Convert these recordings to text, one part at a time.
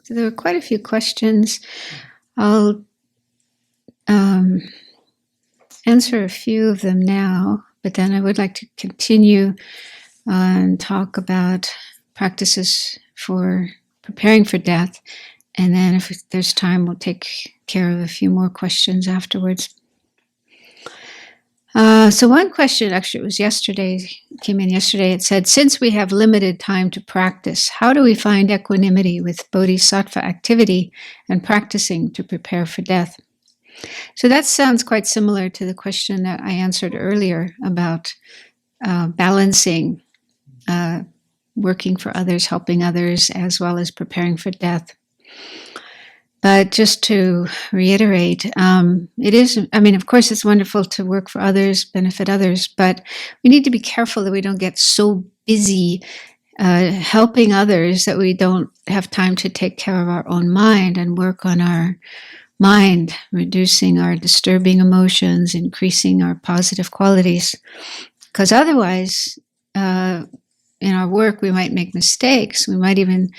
So there were quite a few questions. I'll answer a few of them now, but then I would like to continue and talk about practices for preparing for death. And then if there's time, we'll take care of a few more questions afterwards. So one question, actually it was came in yesterday. It said, since we have limited time to practice, how do we find equanimity with bodhisattva activity and practicing to prepare for death? So that sounds quite similar to the question that I answered earlier about balancing working for others, helping others, as well as preparing for death. But just to reiterate, it is, of course, it's wonderful to work for others, benefit others, but we need to be careful that we don't get so busy helping others that we don't have time to take care of our own mind and work on our mind, reducing our disturbing emotions, increasing our positive qualities. Because otherwise, in our work, we might make mistakes. We might even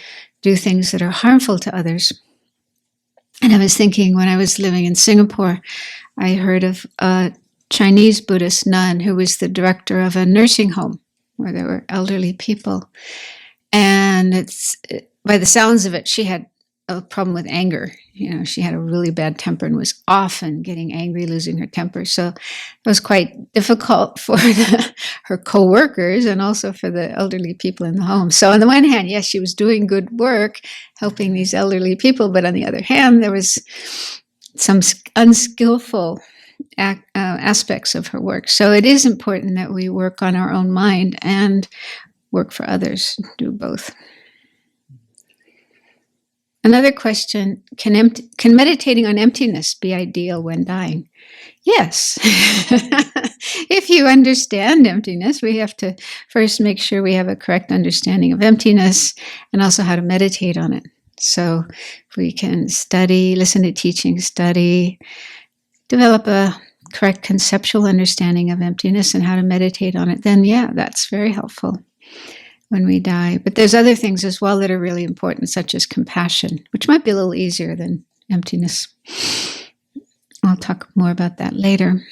do things that are harmful to others. And I was thinking, when I was living in Singapore, I heard of a Chinese Buddhist nun who was the director of a nursing home where there were elderly people. And by the sounds of it, she had a problem with anger. She had a really bad temper and was often getting angry, losing her temper. So it was quite difficult for her co-workers and also for the elderly people in the home. So on the one hand, yes, she was doing good work, helping these elderly people. But on the other hand, there was some unskillful aspects of her work. So it is important that we work on our own mind and work for others, do both. Another question, can meditating on emptiness be ideal when dying? Yes. If you understand emptiness, we have to first make sure we have a correct understanding of emptiness and also how to meditate on it. So if we can study, listen to teaching, study, develop a correct conceptual understanding of emptiness and how to meditate on it, then yeah, that's very helpful when we die. But there's other things as well that are really important, such as compassion, which might be a little easier than emptiness. I'll talk more about that later.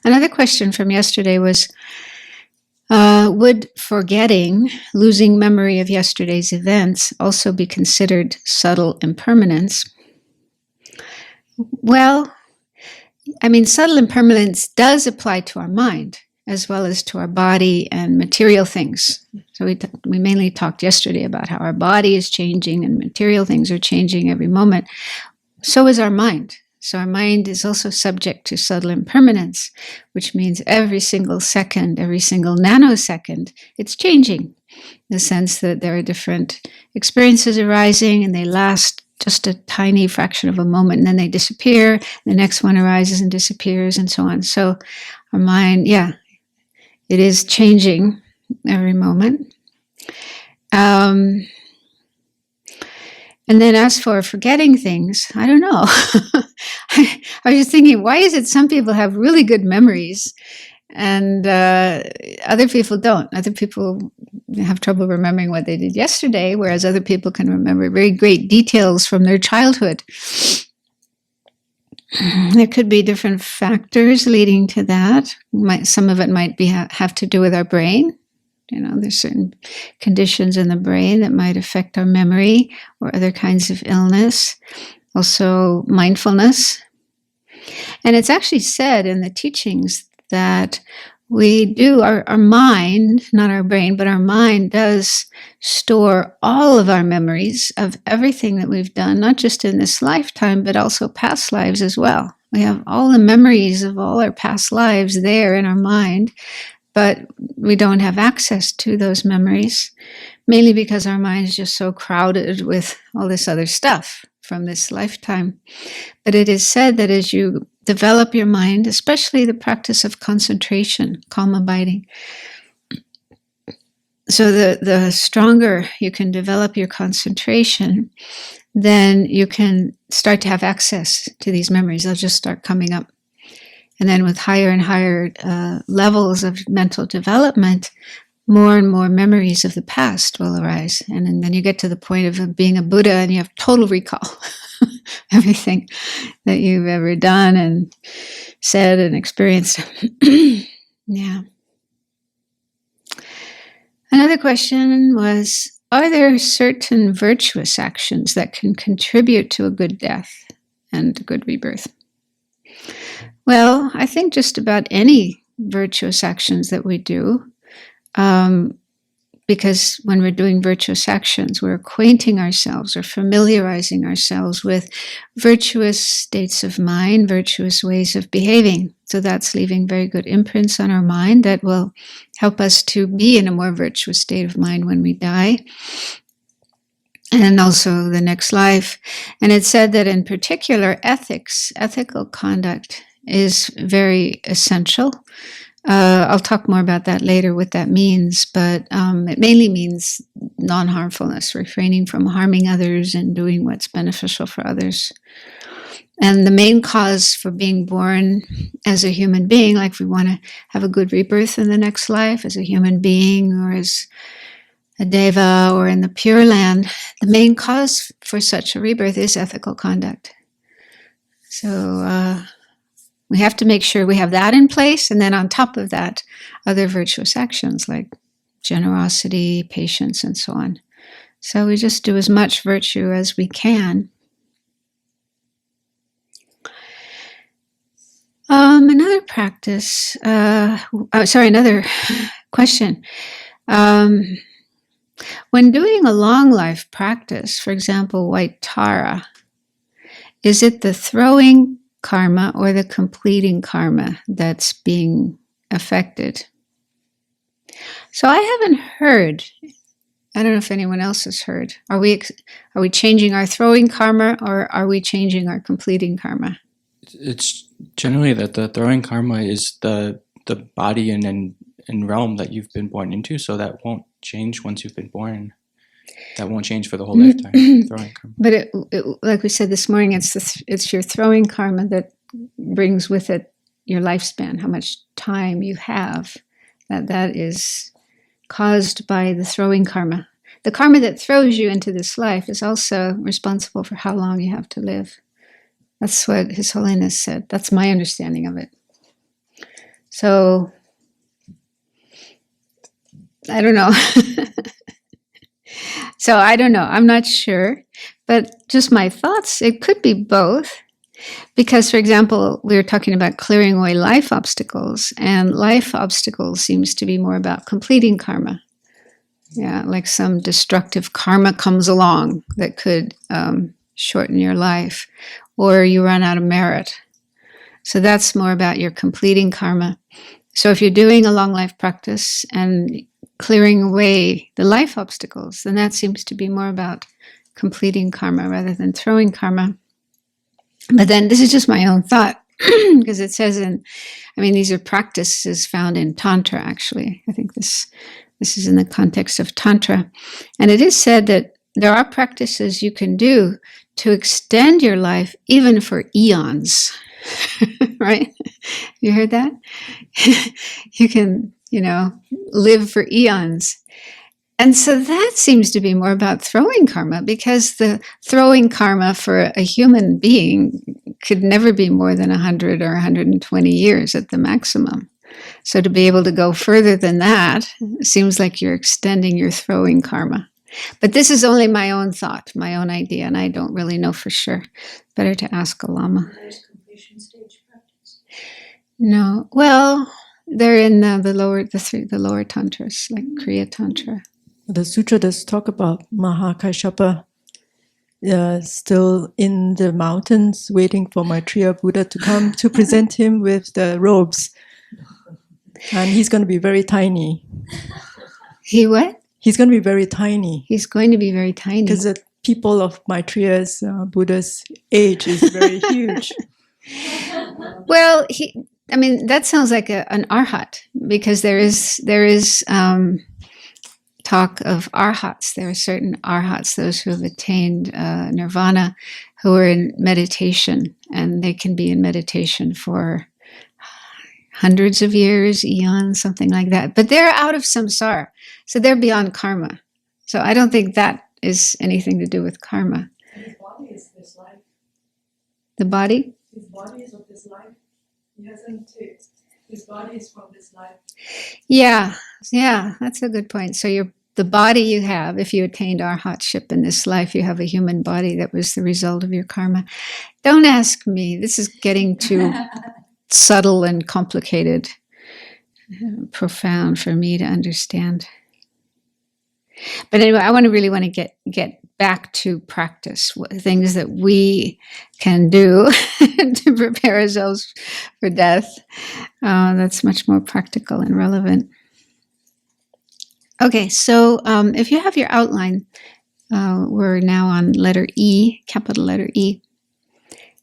Another question from yesterday was, would forgetting, losing memory of yesterday's events, also be considered subtle impermanence? Well, subtle impermanence does apply to our mind, as well as to our body and material things. So we mainly talked yesterday about how our body is changing and material things are changing every moment. So is our mind. So our mind is also subject to subtle impermanence, which means every single second, every single nanosecond, it's changing. In the sense that there are different experiences arising and they last just a tiny fraction of a moment and then they disappear. The next one arises and disappears and so on. So our mind, it is changing every moment. And then as for forgetting things, I don't know. I was just thinking, why is it some people have really good memories and other people don't? Other people have trouble remembering what they did yesterday, whereas other people can remember very great details from their childhood. There could be different factors leading to that. Some of it might have to do with our brain. There's certain conditions in the brain that might affect our memory or other kinds of illness. Also, mindfulness. And it's actually said in the teachings that our mind, not our brain, but our mind does store all of our memories of everything that we've done, not just in this lifetime, but also past lives as well. We have all the memories of all our past lives there in our mind, but we don't have access to those memories, mainly because our mind is just so crowded with all this other stuff from this lifetime. But it is said that as you develop your mind, especially the practice of concentration, calm abiding, so the stronger you can develop your concentration, then you can start to have access to these memories. They'll just start coming up. And then with higher and higher levels of mental development, more and more memories of the past will arise. And then you get to the point of being a Buddha and you have total recall. Everything that you've ever done and said and experienced. Yeah. Another question was, are there certain virtuous actions that can contribute to a good death and a good rebirth? Well, I think just about any virtuous actions that we do, because when we're doing virtuous actions, we're acquainting ourselves or familiarizing ourselves with virtuous states of mind, virtuous ways of behaving. So that's leaving very good imprints on our mind that will help us to be in a more virtuous state of mind when we die, and also the next life. And it said that in particular, ethical conduct is very essential. I'll talk more about that later, what that means, but it mainly means non-harmfulness, refraining from harming others and doing what's beneficial for others. And the main cause for being born as a human being, like if we want to have a good rebirth in the next life as a human being or as a deva or in the Pure Land, the main cause for such a rebirth is ethical conduct. So we have to make sure we have that in place, and then on top of that, other virtuous actions like generosity, patience, and so on. So we just do as much virtue as we can. Another practice, another question. When doing a long life practice, for example, White Tara, is it the throwing karma or the completing karma that's being affected? So I haven't heard. I don't know if anyone else has heard. Are we changing our throwing karma or are we changing our completing karma? It's generally that the throwing karma is the body and realm that you've been born into, so that won't change once you've been born. That won't change for the whole lifetime. Throwing karma. But it, like we said this morning, it's your throwing karma that brings with it your lifespan, how much time you have. That is caused by the throwing karma. The karma that throws you into this life is also responsible for how long you have to live. That's what His Holiness said. That's my understanding of it. So, I don't know. So I don't know. I'm not sure. But just my thoughts, it could be both. Because, for example, we were talking about clearing away life obstacles, and life obstacles seems to be more about completing karma. Yeah, like some destructive karma comes along that could shorten your life, or you run out of merit. So that's more about your completing karma. So if you're doing a long life practice and clearing away the life obstacles, then that seems to be more about completing karma rather than throwing karma. But then this is just my own thought, because it says these are practices found in Tantra, actually. I think this is in the context of Tantra. And it is said that there are practices you can do to extend your life even for eons, right? You heard that? You can, live for eons. And so that seems to be more about throwing karma, because the throwing karma for a human being could never be more than 100 or 120 years at the maximum. So to be able to go further than that seems like you're extending your throwing karma. But this is only my own thought, my own idea, and I don't really know for sure. Better to ask a lama. There's completion stage practice. No, well, they're in the lower tantras, like Kriya Tantra. The sutra does talk about Mahakasyapa still in the mountains waiting for Maitreya Buddha to come to present him with the robes. And he's going to be very tiny. He what? He's going to be very tiny. He's going to be very tiny. Because the people of Maitreya's Buddha's age is very huge. Well, that sounds like an arhat, because there is talk of arhats. There are certain arhats, those who have attained nirvana, who are in meditation, and they can be in meditation for hundreds of years, eons, something like that. But they're out of samsara, so they're beyond karma. So I don't think that is anything to do with karma. And his body is this life. The body? His body is of this life. He hasn't. His body is from this life. Yeah, that's a good point. So the body you have, if you attained arhatship in this life, you have a human body that was the result of your karma. Don't ask me. This is getting too subtle and complicated, profound for me to understand. But anyway, I really want to get back to practice, things that we can do to prepare ourselves for death. That's much more practical and relevant. Okay, so if you have your outline, we're now on letter E, capital letter E.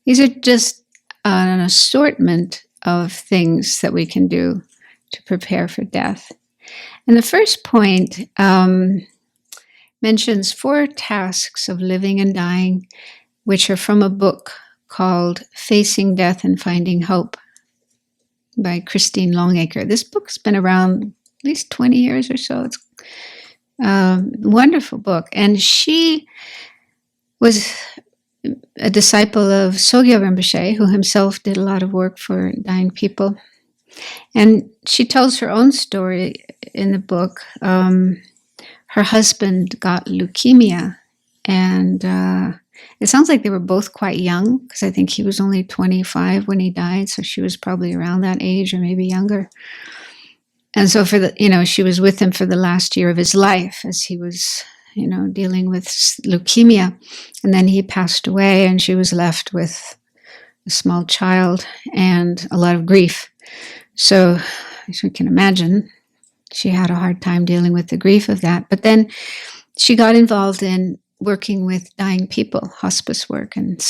These are just an assortment of things that we can do to prepare for death. And the first point mentions 4 tasks of living and dying, which are from a book called Facing Death and Finding Hope by Christine Longacre. This book's been around at least 20 years or so. It's a wonderful book. And she was a disciple of Sogyal Rinpoche, who himself did a lot of work for dying people. And she tells her own story in the book. Her husband got leukemia, and it sounds like they were both quite young, because I think he was only 25 when he died, so she was probably around that age or maybe younger. And so she was with him for the last year of his life as he was, dealing with leukemia. And then he passed away, and she was left with a small child and a lot of grief. So, as you can imagine, she had a hard time dealing with the grief of that. But then she got involved in working with dying people, hospice work. And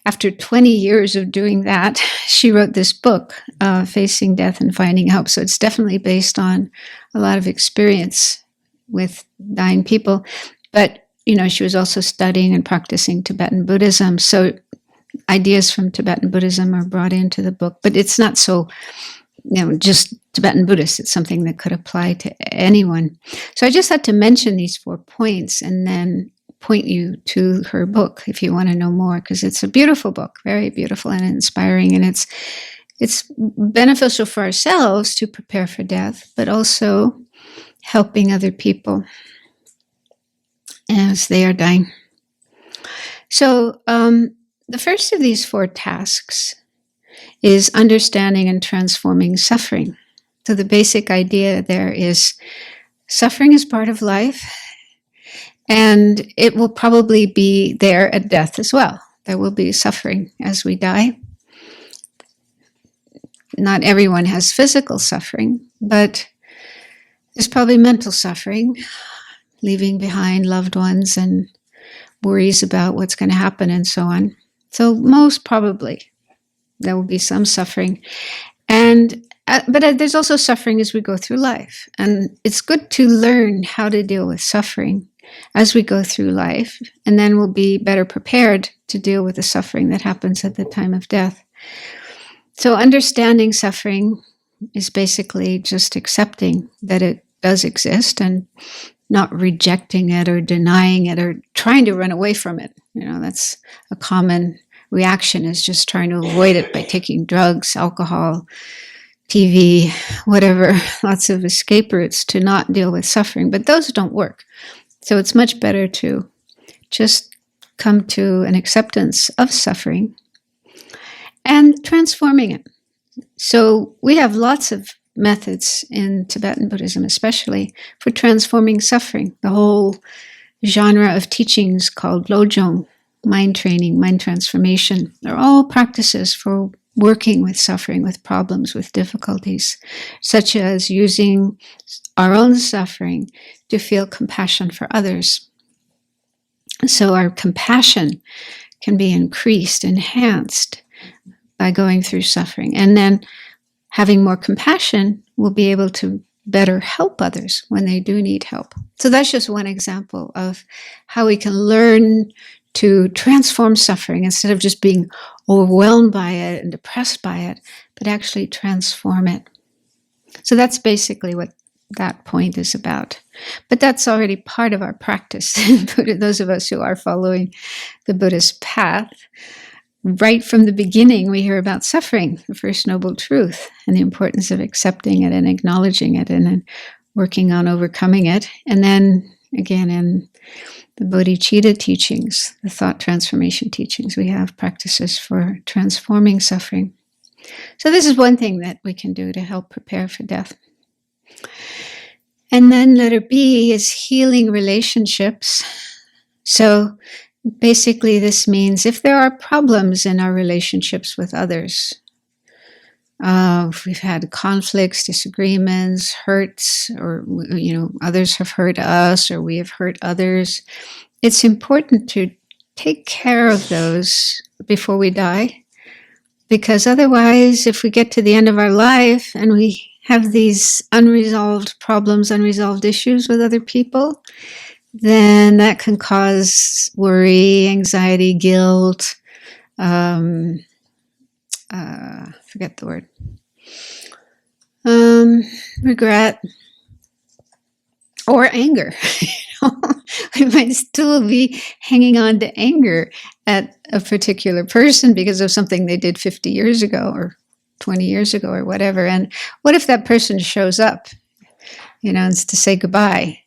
after 20 years of doing that, she wrote this book, Facing Death and Finding Hope. So it's definitely based on a lot of experience with dying people. But, she was also studying and practicing Tibetan Buddhism. So ideas from Tibetan Buddhism are brought into the book. But it's not so, just Tibetan Buddhist. It's something that could apply to anyone. So I just had to mention these 4 points and then point you to her book if you want to know more, because it's a beautiful book, very beautiful and inspiring, and it's beneficial for ourselves to prepare for death, but also helping other people as they are dying. So the first of these 4 tasks is understanding and transforming suffering. So the basic idea there is suffering is part of life, and it will probably be there at death as well. There will be suffering as we die. Not everyone has physical suffering, but there's probably mental suffering, leaving behind loved ones and worries about what's going to happen and so on. So most probably there will be some suffering. But there's also suffering as we go through life. And it's good to learn how to deal with suffering as we go through life, and then we'll be better prepared to deal with the suffering that happens at the time of death. So understanding suffering is basically just accepting that it does exist and not rejecting it or denying it or trying to run away from it. That's a common reaction, is just trying to avoid it by taking drugs, alcohol, TV, whatever, lots of escape routes to not deal with suffering. But those don't work. So it's much better to just come to an acceptance of suffering and transforming it. So we have lots of methods in Tibetan Buddhism, especially for transforming suffering. The whole genre of teachings called Lojong, mind training, mind transformation, are all practices for working with suffering, with problems, with difficulties, such as using our own suffering to feel compassion for others. So our compassion can be increased, enhanced by going through suffering. And then having more compassion, we'll be able to better help others when they do need help. So that's just one example of how we can learn to transform suffering instead of just being overwhelmed by it and depressed by it, but actually transform it. So that's basically what that point is about. But that's already part of our practice. Those of us who are following the Buddhist path, right from the beginning, we hear about suffering, the first noble truth, and the importance of accepting it and acknowledging it and then working on overcoming it. And then again, in the bodhicitta teachings, the thought transformation teachings, we have practices for transforming suffering. So this is one thing that we can do to help prepare for death. And then letter B is healing relationships. So basically this means if there are problems in our relationships with others, if we've had conflicts, disagreements, hurts, or others have hurt us or we have hurt others, it's important to take care of those before we die. Because otherwise, if we get to the end of our life and we have these unresolved problems, unresolved issues with other people, then that can cause worry, anxiety, guilt, forget the word, regret, or anger. We might still be hanging on to anger at a particular person because of something they did 50 years ago or 20 years ago or whatever. And what if that person shows up, and it's to say goodbye?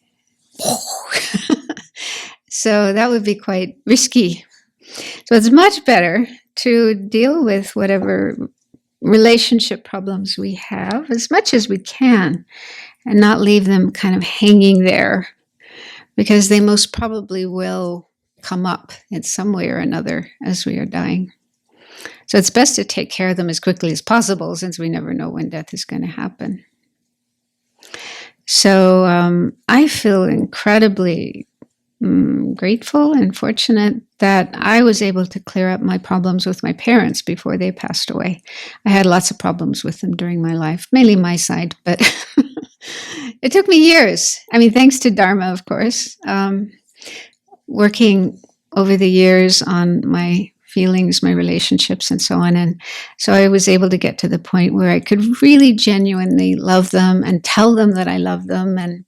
So that would be quite risky. So it's much better to deal with whatever relationship problems we have as much as we can and not leave them kind of hanging there, because they most probably will come up in some way or another as we are dying. So it's best to take care of them as quickly as possible, since we never know when death is going to happen. So I feel incredibly grateful and fortunate that I was able to clear up my problems with my parents before they passed away. I had lots of problems with them during my life, mainly my side, but it took me years. I mean, thanks to Dharma, of course, working over the years on my feelings, my relationships, and so on. And so I was able to get to the point where I could really genuinely love them and tell them that I love them and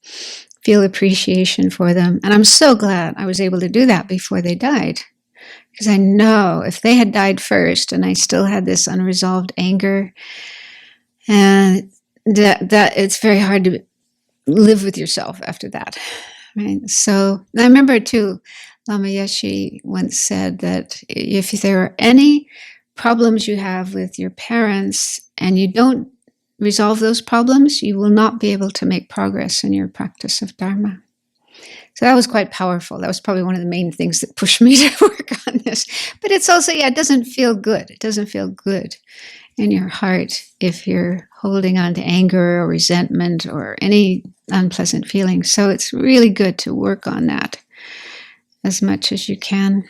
feel appreciation for them. And I'm so glad I was able to do that before they died, because I know if they had died first and I still had this unresolved anger, and that it's very hard to live with yourself after that, right? So I remember too, Lama Yeshe once said that if there are any problems you have with your parents and you don't resolve those problems, you will not be able to make progress in your practice of Dharma. So that was quite powerful. That was probably one of the main things that pushed me to work on this. But it's also, it doesn't feel good. It doesn't feel good in your heart if you're holding on to anger or resentment or any unpleasant feelings. So it's really good to work on that as much as you can.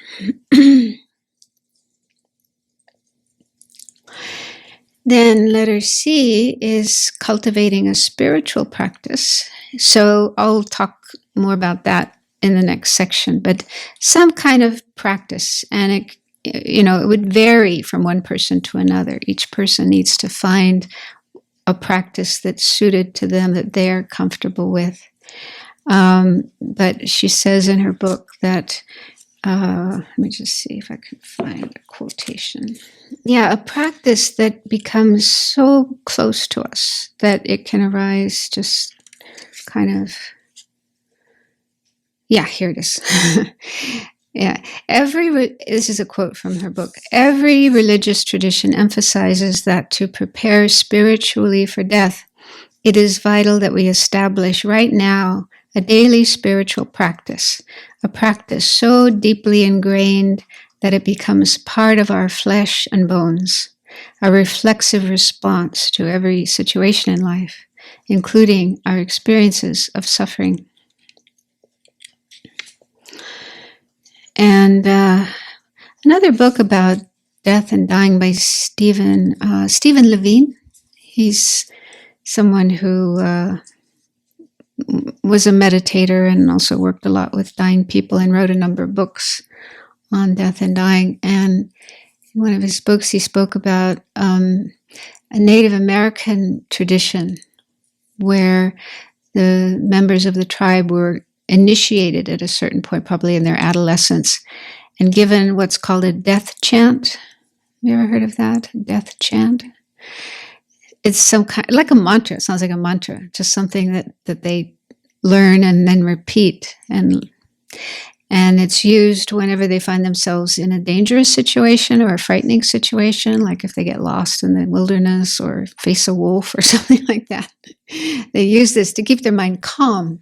Then letter C is cultivating a spiritual practice. So I'll talk more about that in the next section, but some kind of practice. And it would vary from one person to another. Each person needs to find a practice that's suited to them, that they're comfortable with. But she says in her book that, let me just see if I can find a quotation. Yeah, a practice that becomes so close to us that it can arise just kind of, yeah, here it is. Yeah, this is a quote from her book. Every religious tradition emphasizes that to prepare spiritually for death, it is vital that we establish right now a daily spiritual practice, a practice so deeply ingrained that it becomes part of our flesh and bones, a reflexive response to every situation in life, including our experiences of suffering. And another book about death and dying by Stephen Levine. He's someone who was a meditator and also worked a lot with dying people and wrote a number of books on death and dying. And In one of his books, he spoke about a Native American tradition where the members of the tribe were initiated at a certain point, probably in their adolescence, and given what's called a death chant. Have you ever heard of that? Death chant? It's some kind, like a mantra. It sounds like a mantra, just something that they learn and then repeat. And it's used whenever they find themselves in a dangerous situation or a frightening situation, like if they get lost in the wilderness or face a wolf or something like that. They use this to keep their mind calm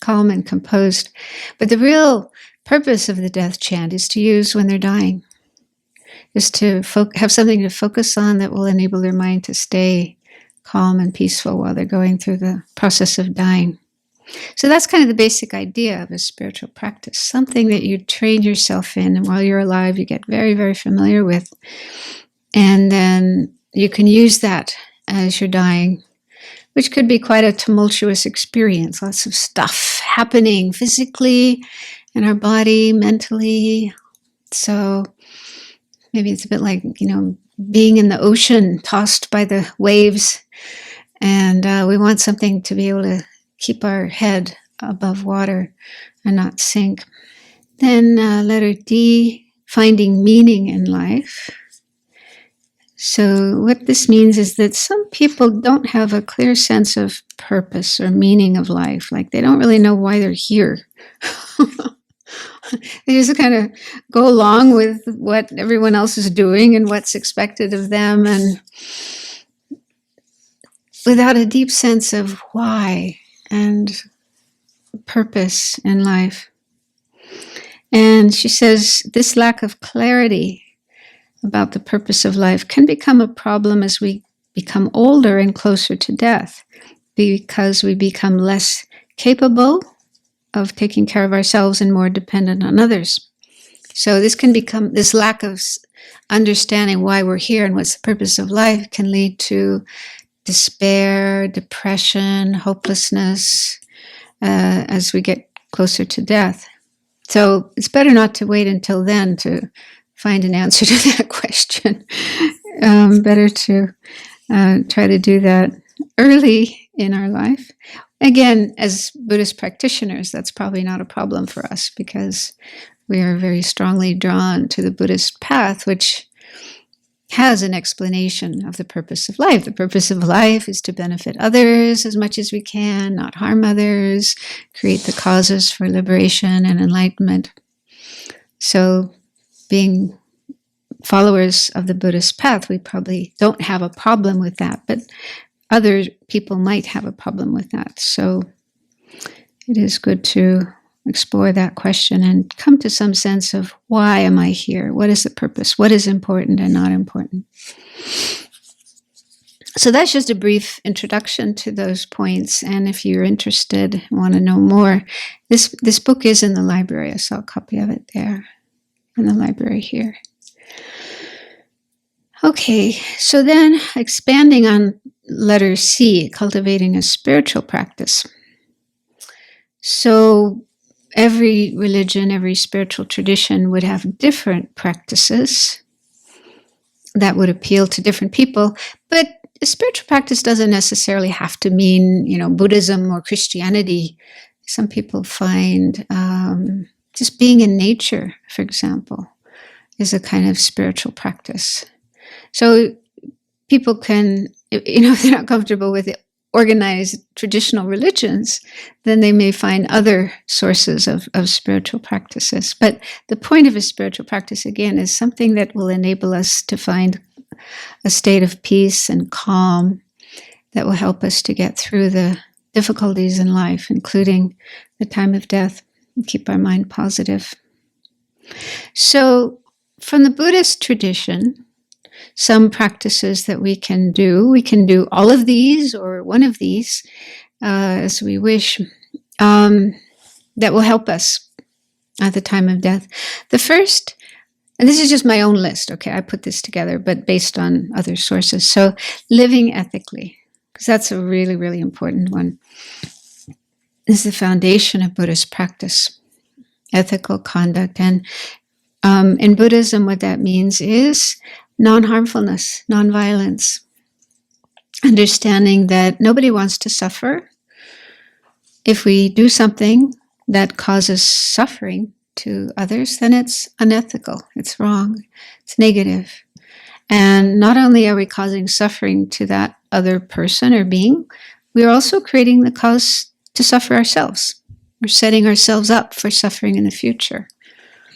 and composed. But the real purpose of the death chant is to use when they're dying, is to have something to focus on that will enable their mind to stay calm and peaceful while they're going through the process of dying. So that's kind of the basic idea of a spiritual practice, something that you train yourself in, and while you're alive, you get very, very familiar with. And then you can use that as you're dying, which could be quite a tumultuous experience, lots of stuff happening physically in our body, mentally. So maybe it's a bit like, being in the ocean, tossed by the waves, and we want something to be able to keep our head above water and not sink. Then letter D, finding meaning in life. So what this means is that some people don't have a clear sense of purpose or meaning of life. Like they don't really know why they're here. They just kind of go along with what everyone else is doing and what's expected of them, and without a deep sense of why and purpose in life. And she says this lack of clarity about the purpose of life can become a problem as we become older and closer to death, because we become less capable of taking care of ourselves and more dependent on others. So this lack of understanding why we're here and what's the purpose of life can lead to despair, depression, hopelessness as we get closer to death. So it's better not to wait until then to find an answer to that question. Better to try to do that early in our life. Again, as Buddhist practitioners, that's probably not a problem for us because we are very strongly drawn to the Buddhist path, which has an explanation of the purpose of life. The purpose of life is to benefit others as much as we can, not harm others, create the causes for liberation and enlightenment. So being followers of the Buddhist path, we probably don't have a problem with that, but other people might have a problem with that. So it is good to explore that question and come to some sense of why am I here? What is the purpose? What is important and not important? So that's just a brief introduction to those points. And if you're interested, want to know more, this book is in the library. I saw a copy of it there in the library here. Okay, so then expanding on letter C, cultivating a spiritual practice. So every religion, every spiritual tradition would have different practices that would appeal to different people, but a spiritual practice doesn't necessarily have to mean, Buddhism or Christianity. Some people find just being in nature, for example, is a kind of spiritual practice. So people can, if they're not comfortable with organized traditional religions, then they may find other sources of spiritual practices. But the point of a spiritual practice, again, is something that will enable us to find a state of peace and calm that will help us to get through the difficulties in life, including the time of death, and keep our mind positive. So from the Buddhist tradition, some practices that we can do all of these or one of these as we wish, that will help us at the time of death. The first, and this is just my own list, okay, I put this together, but based on other sources. So living ethically, because that's a really, really important one, is the foundation of Buddhist practice, ethical conduct. And In Buddhism, what that means is non-harmfulness, non-violence, understanding that nobody wants to suffer. If we do something that causes suffering to others, then it's unethical, it's wrong, it's negative. And not only are we causing suffering to that other person or being, we are also creating the cause to suffer ourselves. We're setting ourselves up for suffering in the future.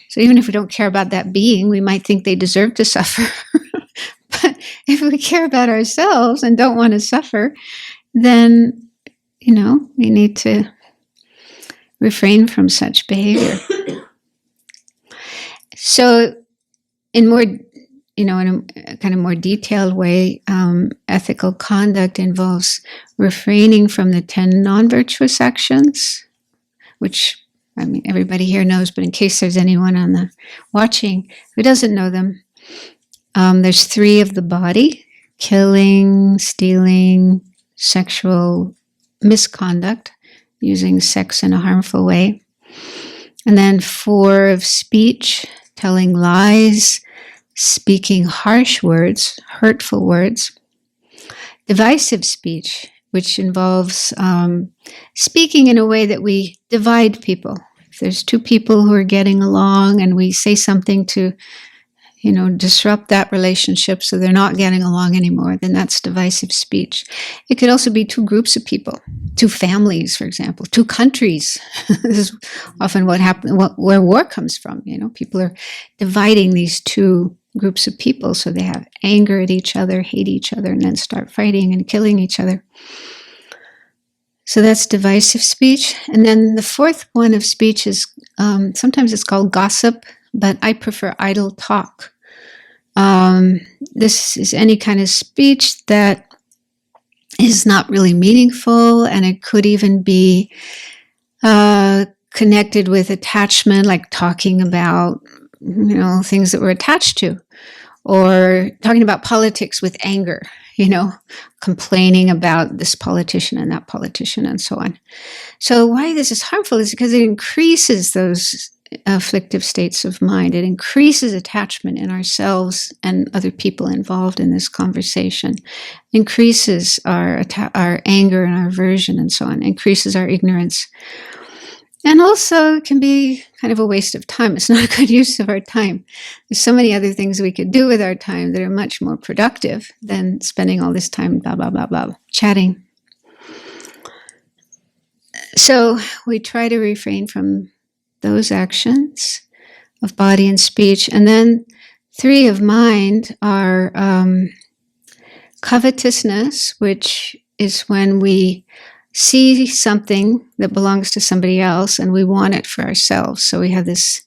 So even if we don't care about that being, we might think they deserve to suffer. But if we care about ourselves and don't want to suffer, then, we need to refrain from such behavior. So in a kind of more detailed way, ethical conduct involves refraining from the 10 non-virtuous actions, which, everybody here knows, but in case there's anyone on the watching who doesn't know them, there's 3 of the body: killing, stealing, sexual misconduct, using sex in a harmful way. And then 4 of speech, telling lies, speaking harsh words, hurtful words. Divisive speech, which involves speaking in a way that we divide people. If there's 2 people who are getting along and we say something to, disrupt that relationship so they're not getting along anymore, then that's divisive speech. It could also be 2 groups of people, 2 families, for example, 2 countries. This is often what happens, where war comes from. People are dividing these 2 groups of people, so they have anger at each other, hate each other, and then start fighting and killing each other. So that's divisive speech. And then the 4th one of speech is, sometimes it's called gossip, but I prefer idle talk. This is any kind of speech that is not really meaningful, and it could even be connected with attachment, like talking about, things that we're attached to, or talking about politics with anger, complaining about this politician and that politician and so on. So why this is harmful is because it increases those afflictive states of mind. It increases attachment in ourselves and other people involved in this conversation, increases our anger and our aversion and so on, increases our ignorance. And also can be kind of a waste of time. It's not a good use of our time. There's so many other things we could do with our time that are much more productive than spending all this time blah, blah, blah, blah, chatting. So we try to refrain from those actions of body and speech. And then 3 of mind are covetousness, which is when we see something that belongs to somebody else and we want it for ourselves. So we have this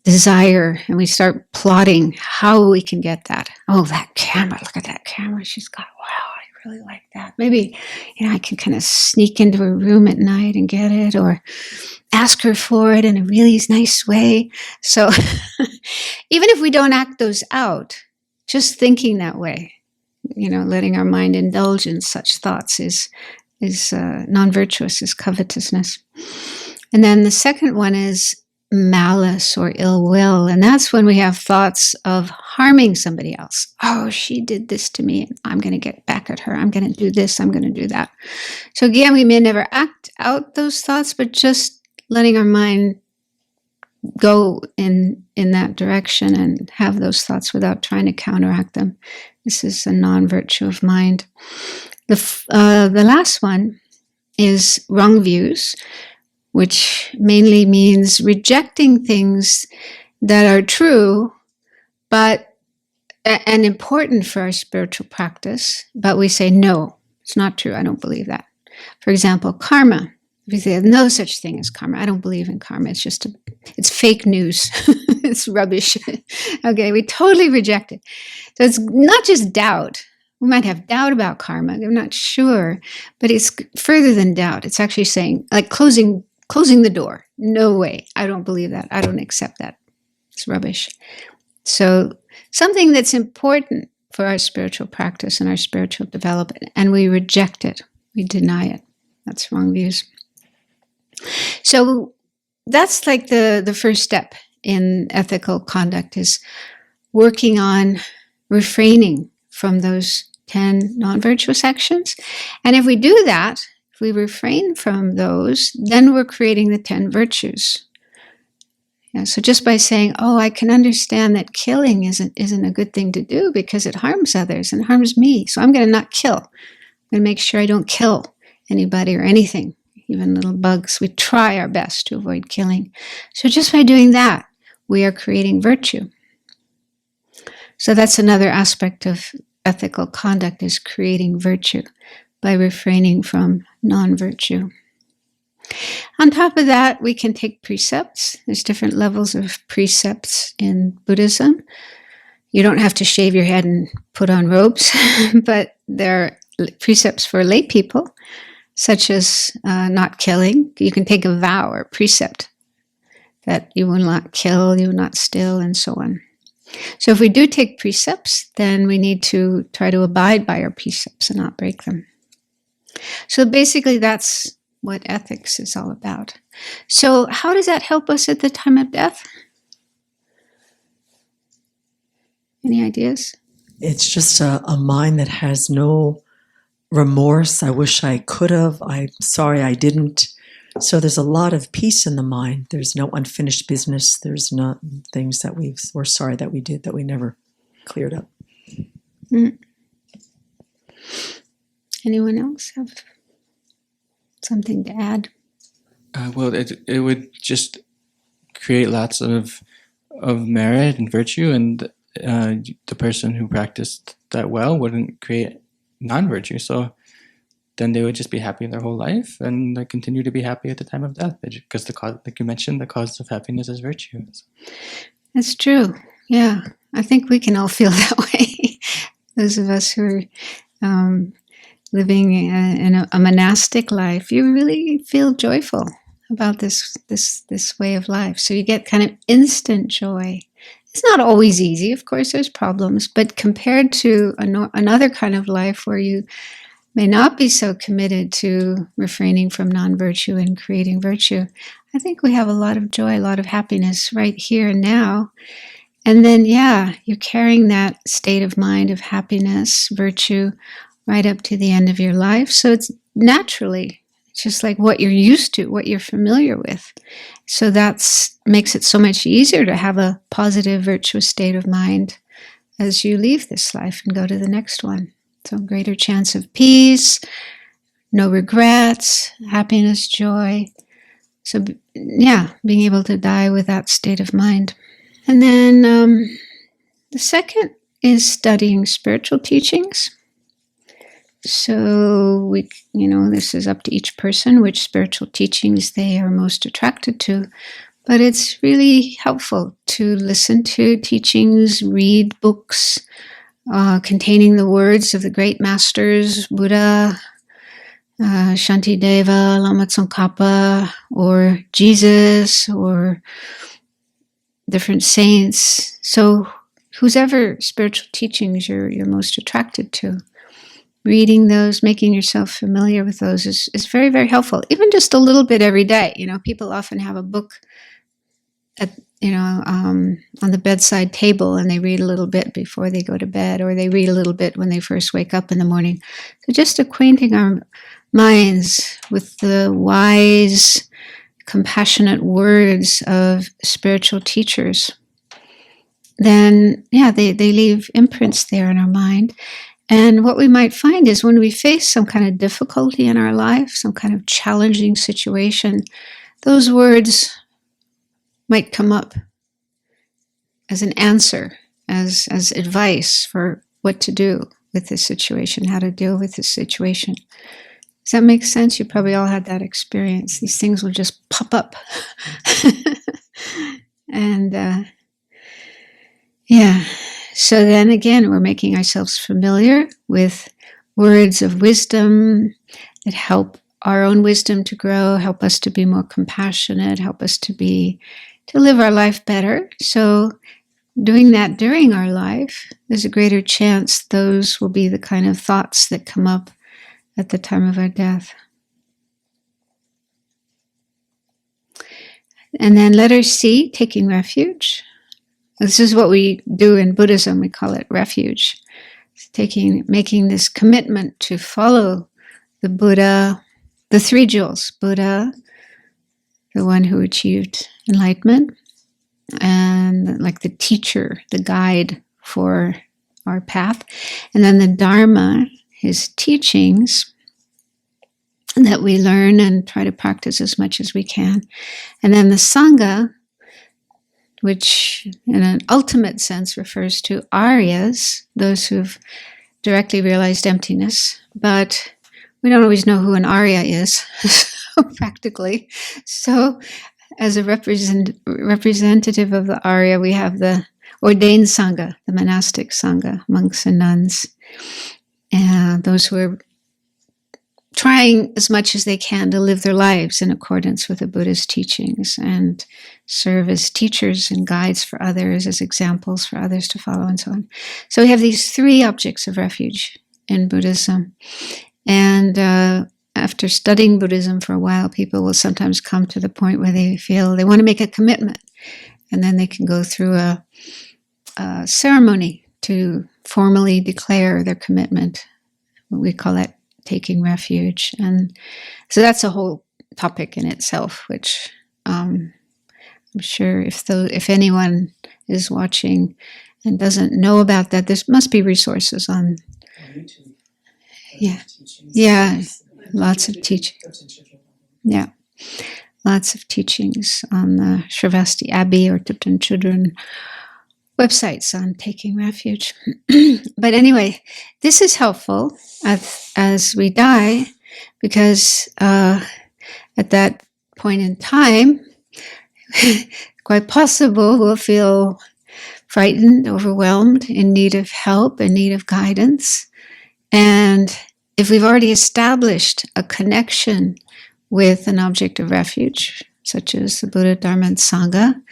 desire and we start plotting how we can get that. Oh, that camera, look at that camera she's got. Wow, I really like that. Maybe, I can kind of sneak into her room at night and get it, or ask her for it in a really nice way. So even if we don't act those out, just thinking that way, letting our mind indulge in such thoughts is non-virtuous, is covetousness. And then the second one is malice or ill will. And that's when we have thoughts of harming somebody else. Oh, she did this to me. I'm going to get back at her. I'm going to do this. I'm going to do that. So again, we may never act out those thoughts, but just letting our mind go in that direction and have those thoughts without trying to counteract them. This is a non-virtue of mind. The last one is wrong views, which mainly means rejecting things that are true, and important for our spiritual practice, but we say, no, it's not true. I don't believe that. For example, karma. We say, there's no such thing as karma. I don't believe in karma. It's it's fake news. It's rubbish. Okay, we totally reject it. So it's not just doubt. We might have doubt about karma. I'm not sure, but it's further than doubt. It's actually saying, like closing the door. No way. I don't believe that. I don't accept that. It's rubbish. So something that's important for our spiritual practice and our spiritual development, and we reject it. We deny it. That's wrong views. So that's like the first step in ethical conduct is working on refraining from those 10 non-virtuous actions. And if we do that, if we refrain from those, then we're creating the 10 virtues. Yeah, so just by saying, oh, I can understand that killing isn't a good thing to do because it harms others and harms me. So I'm going to not kill. I'm going to make sure I don't kill anybody or anything, even little bugs. We try our best to avoid killing. So just by doing that, we are creating virtue. So that's another aspect of ethical conduct, is creating virtue by refraining from non-virtue. On top of that, we can take precepts. There's different levels of precepts in Buddhism. You don't have to shave your head and put on robes, but there are precepts for lay people, such as not killing. You can take a vow or precept that you will not kill, you will not steal, and so on. So if we do take precepts, then we need to try to abide by our precepts and not break them. So basically that's what ethics is all about. So how does that help us at the time of death? Any ideas? It's just a mind that has no remorse. I wish I could have. I'm sorry I didn't. So there's a lot of peace in the mind. There's no unfinished business. There's not things that we're sorry that we did that we never cleared up. Mm. Anyone else have something to add? Well, it would just create lots of merit and virtue, and the person who practiced that well wouldn't create non-virtue. So then they would just be happy their whole life, and they continue to be happy at the time of death, because the cause, like you mentioned, the cause of happiness is virtue. That's true. Yeah, I think we can all feel that way. Those of us who are living in a monastic life, you really feel joyful about this way of life. So you get kind of instant joy. It's not always easy, of course. There's problems, but compared to another kind of life where you may not be so committed to refraining from non-virtue and creating virtue, I think we have a lot of joy, a lot of happiness right here and now. And then, yeah, you're carrying that state of mind of happiness, virtue, right up to the end of your life. So it's naturally just like what you're used to, what you're familiar with. So that's makes it so much easier to have a positive, virtuous state of mind as you leave this life and go to the next one. So greater chance of peace, no regrets, happiness, joy. So yeah, being able to die with that state of mind. And then the second is studying spiritual teachings. So this is up to each person which spiritual teachings they are most attracted to. But it's really helpful to listen to teachings, read books containing the words of the great masters, Buddha, Shantideva, Lama Tsongkhapa, or Jesus, or different saints. So whoever spiritual teachings you're most attracted to, reading those, making yourself familiar with those is very, very helpful. Even just a little bit every day. People often have a book on the bedside table, and they read a little bit before they go to bed, or they read a little bit when they first wake up in the morning. So just acquainting our minds with the wise, compassionate words of spiritual teachers, then, yeah, they leave imprints there in our mind. And what we might find is when we face some kind of difficulty in our life, some kind of challenging situation, those words might come up as an answer, as advice for what to do with this situation, how to deal with this situation. Does that make sense? You probably all had that experience. These things will just pop up. And yeah, so then again, we're making ourselves familiar with words of wisdom that help our own wisdom to grow, help us to be more compassionate, help us to live our life better. So doing that during our life, there's a greater chance those will be the kind of thoughts that come up at the time of our death. And then letter C, taking refuge. This is what we do in Buddhism. We call it refuge. Making this commitment to follow the Buddha, the three jewels, Buddha, the one who achieved enlightenment, and like the teacher, the guide for our path, and then the Dharma, his teachings that we learn and try to practice as much as we can, and then the Sangha, which in an ultimate sense refers to Aryas, those who've directly realized emptiness, but we don't always know who an Arya is, practically. So as a representative of the Arya, we have the ordained Sangha, the monastic Sangha, monks and nuns, and those who are trying as much as they can to live their lives in accordance with the Buddha's teachings and serve as teachers and guides for others, as examples for others to follow, and so on. So we have these three objects of refuge in Buddhism. And after studying Buddhism for a while, people will sometimes come to the point where they feel they want to make a commitment. And then they can go through a ceremony to formally declare their commitment. We call that taking refuge. And so that's a whole topic in itself, which I'm sure if anyone is watching and doesn't know about that, there must be resources on YouTube. Yeah, lots of teaching. Yeah, lots of teachings on the Sravasti Abbey or Tipton Children websites on taking refuge. But anyway, this is helpful as we die, because at that point in time, quite possible we'll feel frightened, overwhelmed, in need of help, in need of guidance. And if we've already established a connection with an object of refuge, such as the Buddha, Dharma, and Sangha,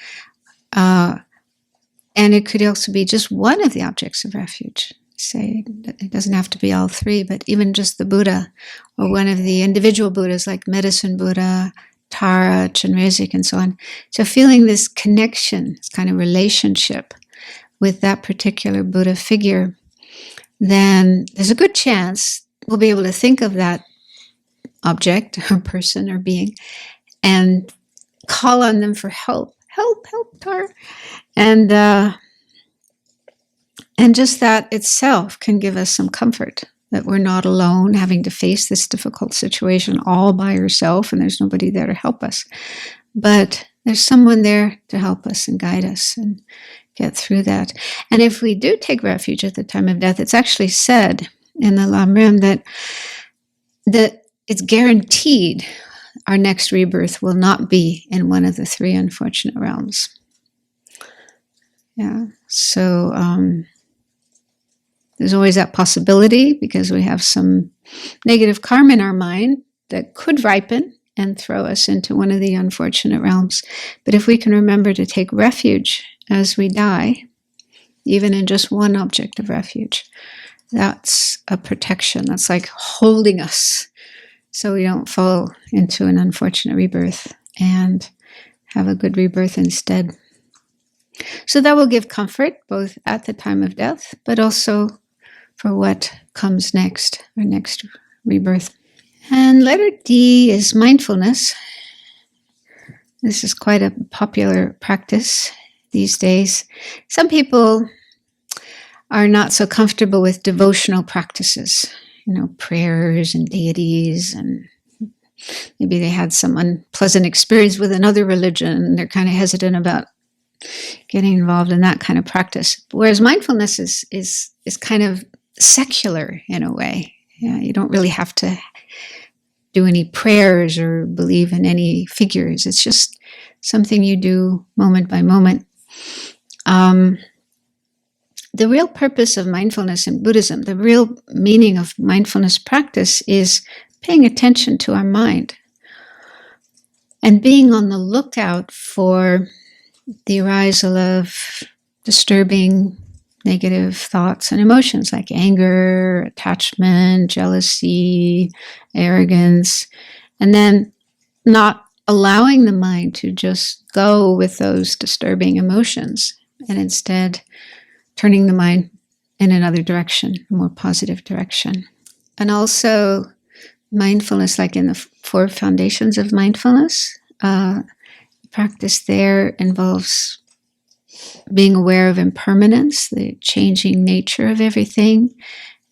and it could also be just one of the objects of refuge. Say, it doesn't have to be all three, but even just the Buddha, or one of the individual Buddhas like Medicine Buddha, Tara, Chenrezig, and so on. So feeling this connection, this kind of relationship with that particular Buddha figure, then there's a good chance we'll be able to think of that object or person or being and call on them for help. Help, Tara. And just that itself can give us some comfort that we're not alone having to face this difficult situation all by ourselves, and there's nobody there to help us. But there's someone there to help us and guide us and get through that. And if we do take refuge at the time of death, it's actually said in the Lam Rim that it's guaranteed our next rebirth will not be in one of the three unfortunate realms. Yeah, so there's always that possibility, because we have some negative karma in our mind that could ripen and throw us into one of the unfortunate realms. But if we can remember to take refuge as we die, even in just one object of refuge, that's a protection. That's like holding us so we don't fall into an unfortunate rebirth and have a good rebirth instead. So that will give comfort both at the time of death, but also for what comes next, our next rebirth. And letter D is mindfulness. This is quite a popular practice these days. Some people are not so comfortable with devotional practices, prayers and deities, and maybe they had some unpleasant experience with another religion and they're kind of hesitant about getting involved in that kind of practice. Whereas mindfulness is kind of secular in a way. You don't really have to do any prayers or believe in any figures. It's just something you do moment by moment. The real purpose of mindfulness in Buddhism, the real meaning of mindfulness practice, is paying attention to our mind and being on the lookout for the arisal of disturbing negative thoughts and emotions like anger, attachment, jealousy, arrogance, and then not allowing the mind to just go with those disturbing emotions and instead turning the mind in another direction, a more positive direction. And also mindfulness, like in the 4 foundations of mindfulness, practice there involves being aware of impermanence, the changing nature of everything.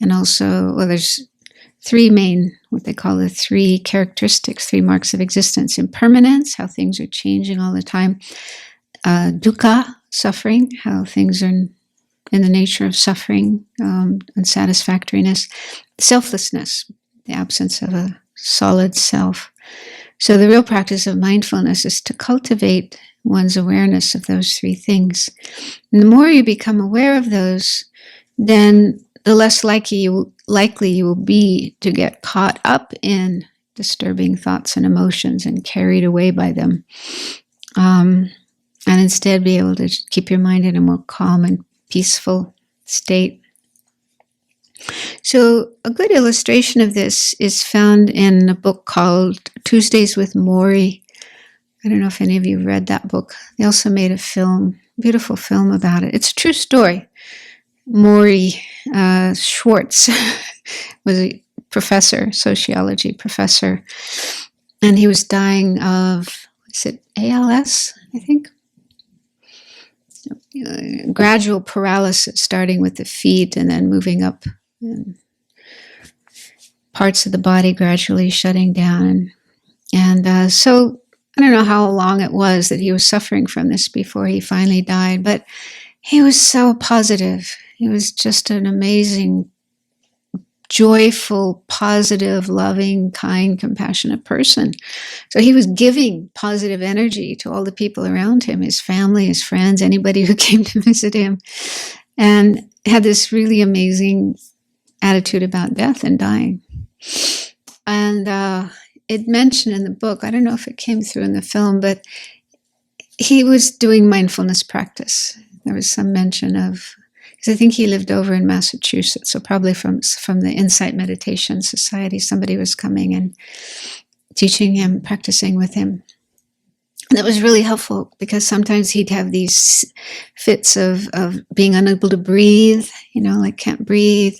And also, well, there's 3 main, what they call the 3 characteristics, 3 marks of existence. Impermanence, how things are changing all the time. Dukkha, suffering, how things are in the nature of suffering, unsatisfactoriness. Selflessness, the absence of a solid self. So the real practice of mindfulness is to cultivate one's awareness of those 3 things. And the more you become aware of those, then the less likely you will be to get caught up in disturbing thoughts and emotions and carried away by them. And instead be able to keep your mind in a more calm and peaceful state. So a good illustration of this is found in a book called Tuesdays with Morrie. I don't know if any of you read that book. They also made a film, beautiful film about it. It's a true story. Morrie Schwartz was a professor, sociology professor, and he was dying of, is it ALS, I think? Gradual paralysis, starting with the feet and then moving up, and parts of the body gradually shutting down. And so I don't know how long it was that he was suffering from this before he finally died, but he was so positive. He was just an amazing, joyful, positive, loving, kind, compassionate person. So he was giving positive energy to all the people around him, his family, his friends, anybody who came to visit him, and had this really amazing attitude about death and dying. And it mentioned in the book, I don't know if it came through in the film, but he was doing mindfulness practice. There was some mention of, because I think he lived over in Massachusetts, so probably from the Insight Meditation Society, somebody was coming and teaching him, practicing with him. And that was really helpful because sometimes he'd have these fits of being unable to breathe, like can't breathe,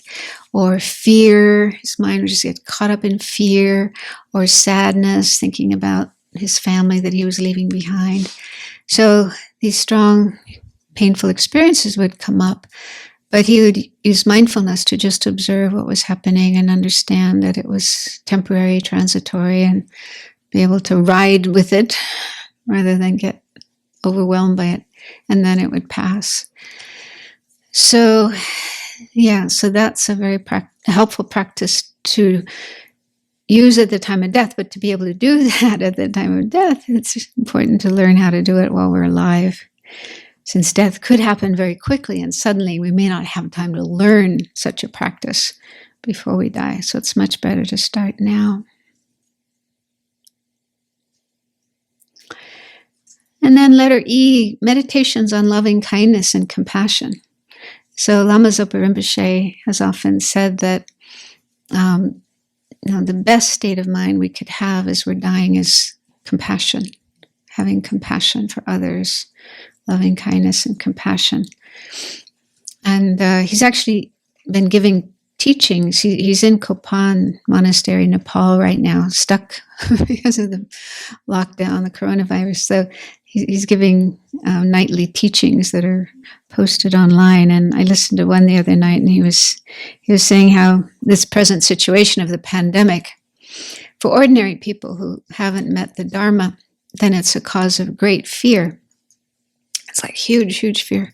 or fear. His mind would just get caught up in fear, or sadness, thinking about his family that he was leaving behind. So these strong, painful experiences would come up, but he would use mindfulness to just observe what was happening and understand that it was temporary, transitory, and be able to ride with it rather than get overwhelmed by it, and then it would pass. So that's a very helpful practice to use at the time of death, but to be able to do that at the time of death, it's important to learn how to do it while we're alive. Since death could happen very quickly, and suddenly we may not have time to learn such a practice before we die. So it's much better to start now. And then letter E, meditations on loving kindness and compassion. So Lama Zopa Rinpoche has often said that the best state of mind we could have as we're dying is compassion, having compassion for others, loving kindness and compassion. And he's actually been giving teachings. He's in Kopan Monastery, Nepal right now, stuck because of the lockdown, the coronavirus. So he's giving nightly teachings that are posted online. And I listened to one the other night, and he was saying how this present situation of the pandemic, for ordinary people who haven't met the Dharma, then it's a cause of great fear. It's like huge, huge fear.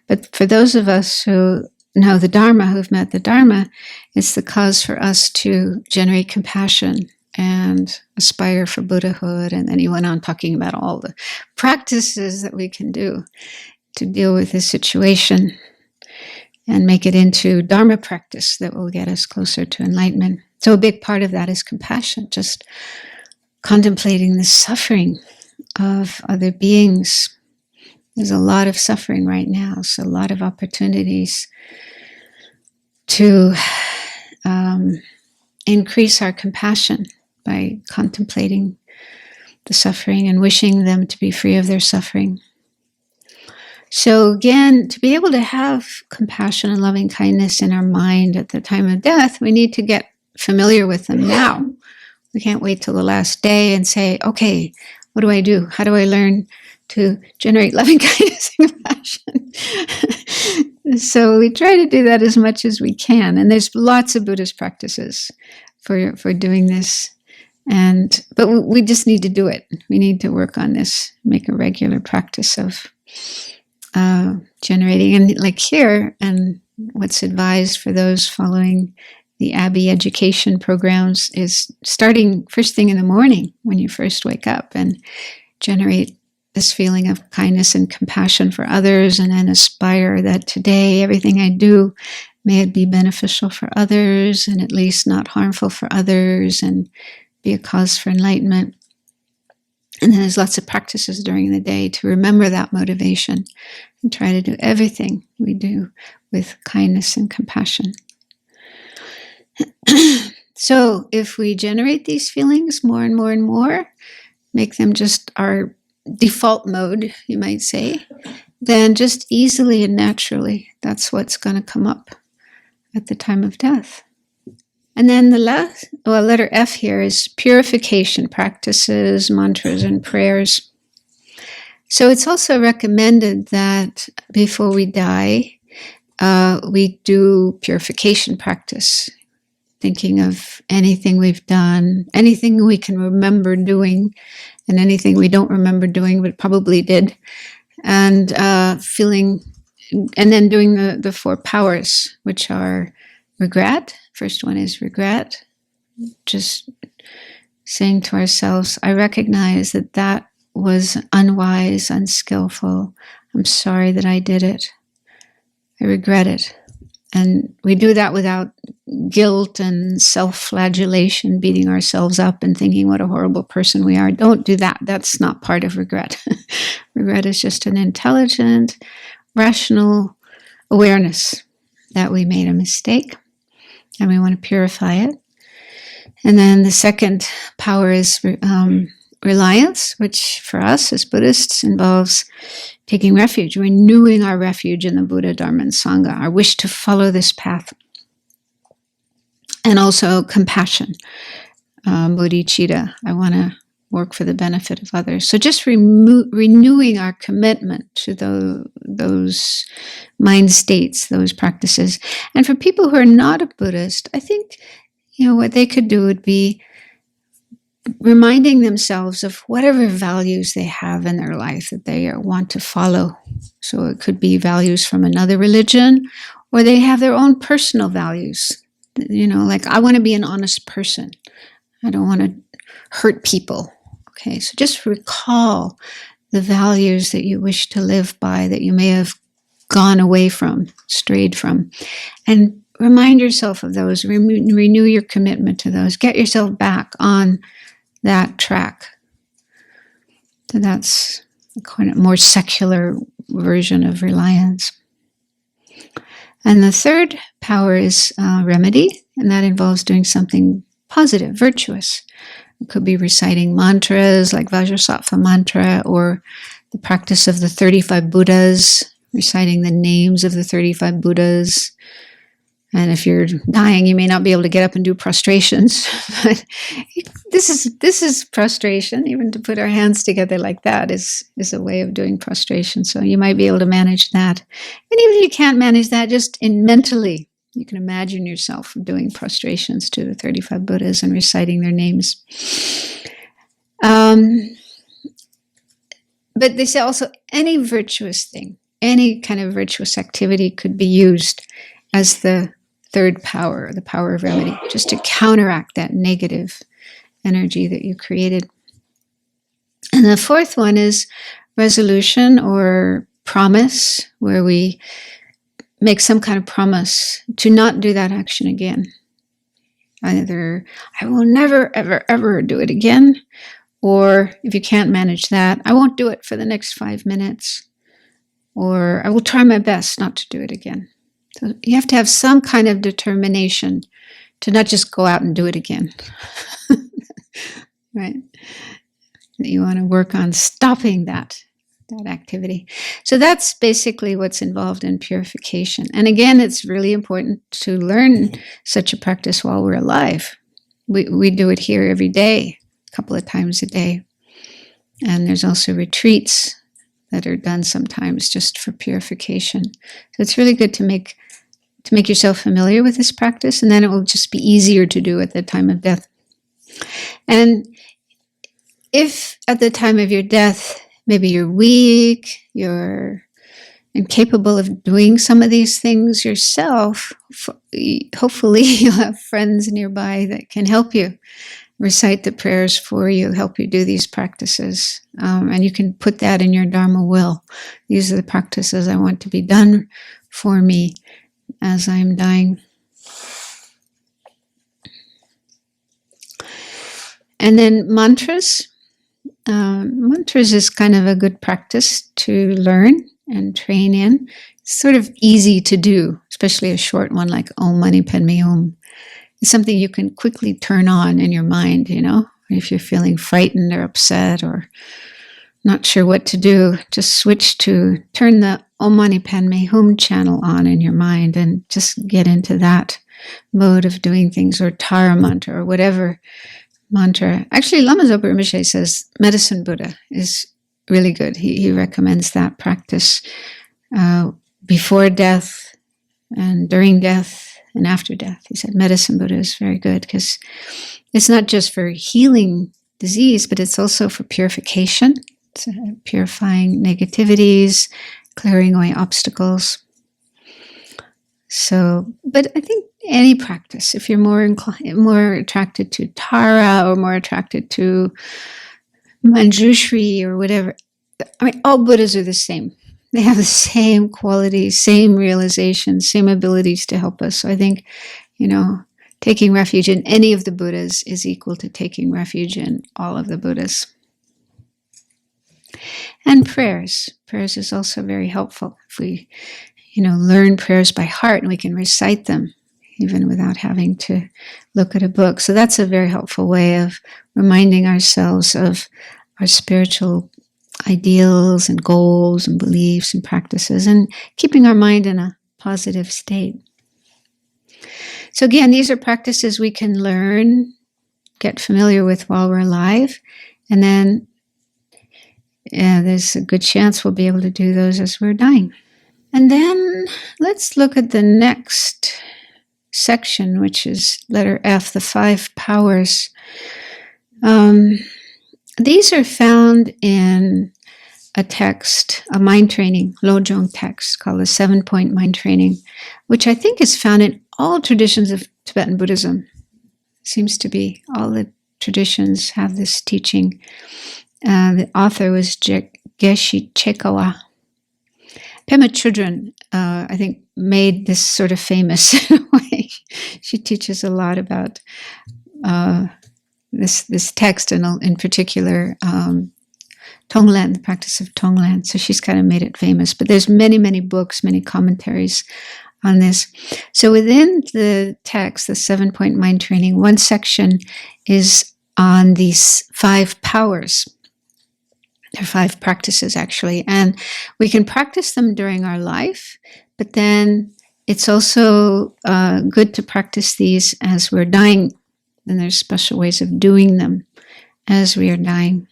But for those of us who know the Dharma, who've met the Dharma, it's the cause for us to generate compassion and aspire for Buddhahood. And then he went on talking about all the practices that we can do to deal with this situation and make it into Dharma practice that will get us closer to enlightenment. So a big part of that is compassion, just contemplating the suffering of other beings. There's a lot of suffering right now, so a lot of opportunities to increase our compassion by contemplating the suffering and wishing them to be free of their suffering. So again, to be able to have compassion and loving kindness in our mind at the time of death, we need to get familiar with them now. We can't wait till the last day and say, okay, what do I do? How do I learn to generate loving kindness and compassion? So we try to do that as much as we can. And there's lots of Buddhist practices for doing this. But we just need to do it. We need to work on this, make a regular practice of generating. And like here, and what's advised for those following the Abbey education programs is starting first thing in the morning when you first wake up and generate this feeling of kindness and compassion for others, and then aspire that today everything I do may it be beneficial for others and at least not harmful for others and be a cause for enlightenment. And then there's lots of practices during the day to remember that motivation and try to do everything we do with kindness and compassion. So if we generate these feelings more and more and more, make them just our default mode, you might say, then just easily and naturally, that's what's going to come up at the time of death. And then the letter F here is purification practices, mantras, and prayers. So it's also recommended that before we die, we do purification practice, thinking of anything we've done, anything we can remember doing, and anything we don't remember doing but probably did, and feeling, and then doing the 4 powers, which are regret. First one is regret, just saying to ourselves, I recognize that was unwise, unskillful. I'm sorry that I did it. I regret it. And we do that without guilt and self-flagellation, beating ourselves up and thinking what a horrible person we are. Don't do that. That's not part of regret. Regret is just an intelligent, rational awareness that we made a mistake and we want to purify it. And then the second power is reliance, which for us as Buddhists involves taking refuge, renewing our refuge in the Buddha, Dharma, and Sangha, our wish to follow this path. And also compassion, bodhicitta. I want to work for the benefit of others. So just renewing our commitment to those mind states, those practices. And for people who are not a Buddhist, I think, what they could do would be reminding themselves of whatever values they have in their life that they want to follow. So it could be values from another religion, or they have their own personal values. Like I want to be an honest person. I don't want to hurt people. Okay, so just recall the values that you wish to live by, that you may have gone away from, strayed from, and remind yourself of those, renew your commitment to those, get yourself back on that track. So that's a kind of more secular version of reliance. And the third power is remedy, and that involves doing something positive, virtuous. It could be reciting mantras like Vajrasattva mantra, or the practice of the 35 Buddhas, reciting the names of the 35 Buddhas. And if you're dying, you may not be able to get up and do prostrations. But this is prostration. Even to put our hands together like that is a way of doing prostration. So you might be able to manage that. And even if you can't manage that, just mentally, you can imagine yourself doing prostrations to the 35 Buddhas and reciting their names. But they say also any virtuous thing, any kind of virtuous activity could be used as the third power, the power of remedy, just to counteract that negative energy that you created. And the fourth one is resolution or promise, where we make some kind of promise to not do that action again. Either I will never, ever, ever do it again, or if you can't manage that, I won't do it for the next 5 minutes, or I will try my best not to do it again. So you have to have some kind of determination to not just go out and do it again. Right? that you want to work on stopping that activity. So that's basically what's involved in purification. And again, it's really important to learn such a practice while we're alive. We do it here every day, a couple of times a day. And there's also retreats that are done sometimes just for purification. So it's really good to make yourself familiar with this practice, and then it will just be easier to do at the time of death. And if at the time of your death, maybe you're weak, you're incapable of doing some of these things yourself, hopefully you'll have friends nearby that can help you, recite the prayers for you, help you do these practices. And you can put that in your Dharma will. These are the practices I want to be done for me as I'm dying. And then mantras. Mantras is kind of a good practice to learn and train in. It's sort of easy to do, especially a short one like Om Mani Padme Hum. It's something you can quickly turn on in your mind, if you're feeling frightened or upset or not sure what to do, just turn the Om Mani Padme Hum channel on in your mind and just get into that mode of doing things, or Tara mantra or whatever mantra. Actually, Lama Zopa Rinpoche says Medicine Buddha is really good. He recommends that practice before death and during death and after death. He said Medicine Buddha is very good because it's not just for healing disease, but it's also for purification. It's purifying negativities, clearing away obstacles. So, but I think any practice, if you're more attracted to Tara or more attracted to Manjushri or whatever, all Buddhas are the same. They have the same qualities, same realizations, same abilities to help us. So I think, taking refuge in any of the Buddhas is equal to taking refuge in all of the Buddhas. And prayers. Prayers is also very helpful. If we, learn prayers by heart and we can recite them even without having to look at a book. So that's a very helpful way of reminding ourselves of our spiritual ideals and goals and beliefs and practices and keeping our mind in a positive state. So again, these are practices we can learn, get familiar with while we're alive, and then there's a good chance we'll be able to do those as we're dying. And then let's look at the next section, which is letter F, the 5 powers. These are found in a text, a mind training, Lojong text called the 7-Point Mind Training, which I think is found in all traditions of Tibetan Buddhism. Seems to be all the traditions have this teaching. The author was Geshe Chekawa. Pema Chudran, I think, made this sort of famous in a way. She teaches a lot about this text, and in particular, Tonglen, the practice of Tonglen. So she's kind of made it famous. But there's many, many books, many commentaries on this. So within the text, the 7-Point Mind Training, one section is on these 5 powers. There are 5 practices, actually, and we can practice them during our life, but then it's also good to practice these as we're dying, and there's special ways of doing them as we are dying.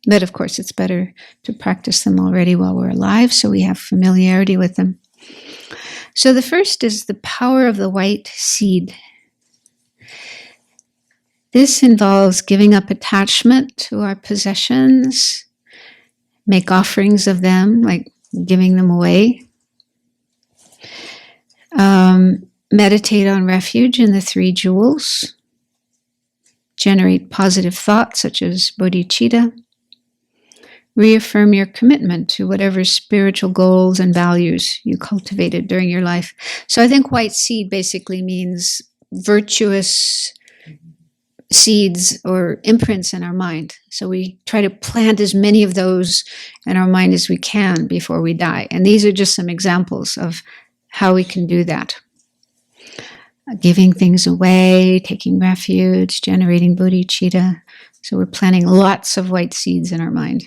But of course, it's better to practice them already while we're alive, so we have familiarity with them. So the first is the power of the white seed. This involves giving up attachment to our possessions, make offerings of them, like giving them away. Meditate on refuge in the 3 jewels. Generate positive thoughts such as bodhicitta. Reaffirm your commitment to whatever spiritual goals and values you cultivated during your life. So I think white seed basically means virtuous seeds or imprints in our mind. So we try to plant as many of those in our mind as we can before we die. And these are just some examples of how we can do that. Giving things away, taking refuge, generating bodhicitta, So we're planting lots of white seeds in our mind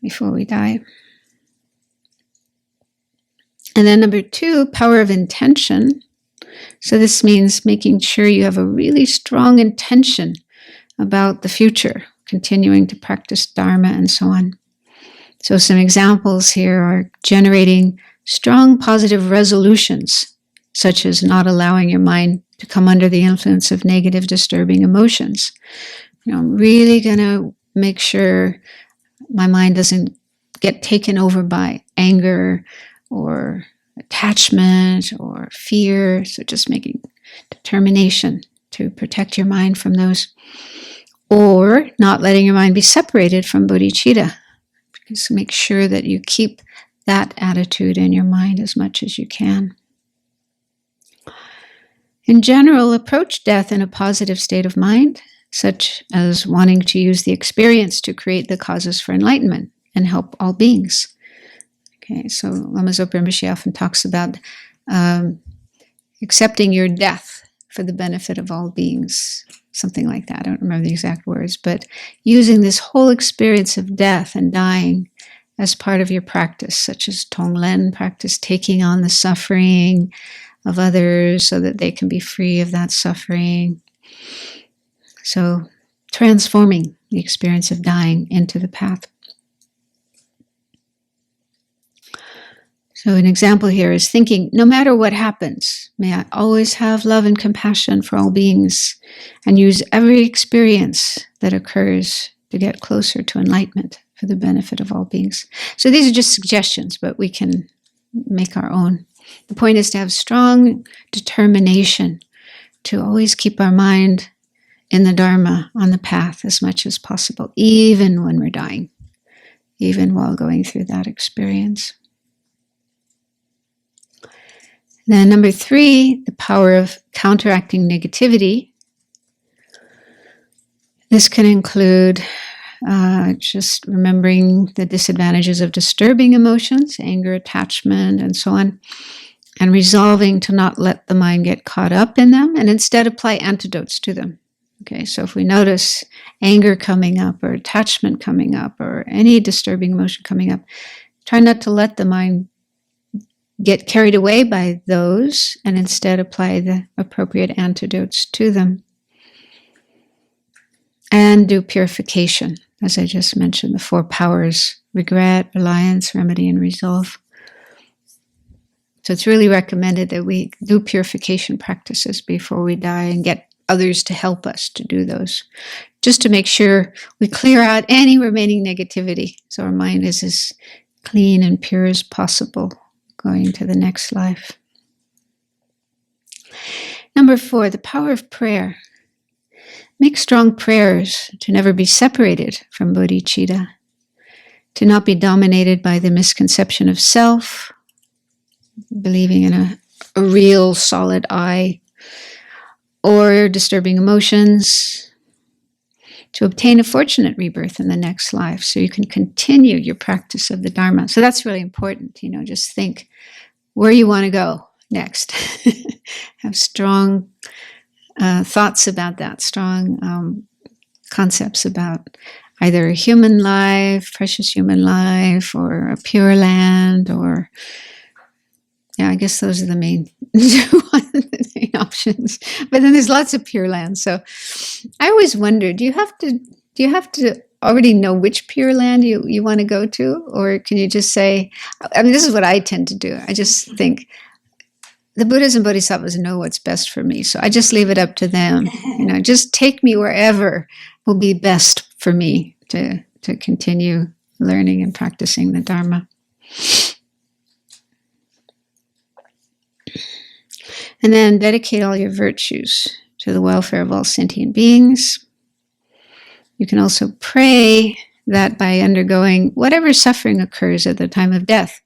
before we die. And then number 2, power of intention. So this means making sure you have a really strong intention about the future, continuing to practice Dharma and so on. So some examples here are generating strong positive resolutions, such as not allowing your mind to come under the influence of negative, disturbing emotions. I'm really going to make sure my mind doesn't get taken over by anger or attachment or fear. So just making determination to protect your mind from those. Or not letting your mind be separated from bodhicitta. Just make sure that you keep that attitude in your mind as much as you can. In general, approach death in a positive state of mind, such as wanting to use the experience to create the causes for enlightenment and help all beings. Okay, so Lama Zopa Rinpoche often talks about accepting your death for the benefit of all beings, something like that. I don't remember the exact words, but using this whole experience of death and dying as part of your practice, such as Tonglen practice, taking on the suffering of others so that they can be free of that suffering. So transforming the experience of dying into the path. So an example here is thinking, no matter what happens, may I always have love and compassion for all beings and use every experience that occurs to get closer to enlightenment for the benefit of all beings. So these are just suggestions, but we can make our own. The point is to have strong determination to always keep our mind in the Dharma, on the path as much as possible, even when we're dying, even while going through that experience. Then number 3, the power of counteracting negativity. This can include just remembering the disadvantages of disturbing emotions, anger, attachment, and so on, and resolving to not let the mind get caught up in them and instead apply antidotes to them. Okay, so if we notice anger coming up or attachment coming up or any disturbing emotion coming up, try not to let the mind get carried away by those and instead apply the appropriate antidotes to them. And do purification, as I just mentioned, the 4 powers: regret, reliance, remedy, and resolve. So it's really recommended that we do purification practices before we die and get others to help us to do those, just to make sure we clear out any remaining negativity so our mind is as clean and pure as possible going to the next life. Number 4, the power of prayer. Make strong prayers to never be separated from bodhicitta, to not be dominated by the misconception of self, believing in a real solid I, or disturbing emotions, to obtain a fortunate rebirth in the next life so you can continue your practice of the Dharma. So that's really important, just think where you want to go next. Have strong thoughts about that, strong concepts about either a human life, precious human life, or a pure land, or I guess those are the main options. But then there's lots of pure land. So I always wonder, do you have to already know which pure land you want to go to? Or can you just say, this is what I tend to do. I just think the Buddhas and Bodhisattvas know what's best for me. So I just leave it up to them. Just take me wherever will be best for me to continue learning and practicing the Dharma. And then dedicate all your virtues to the welfare of all sentient beings. You can also pray that by undergoing whatever suffering occurs at the time of death,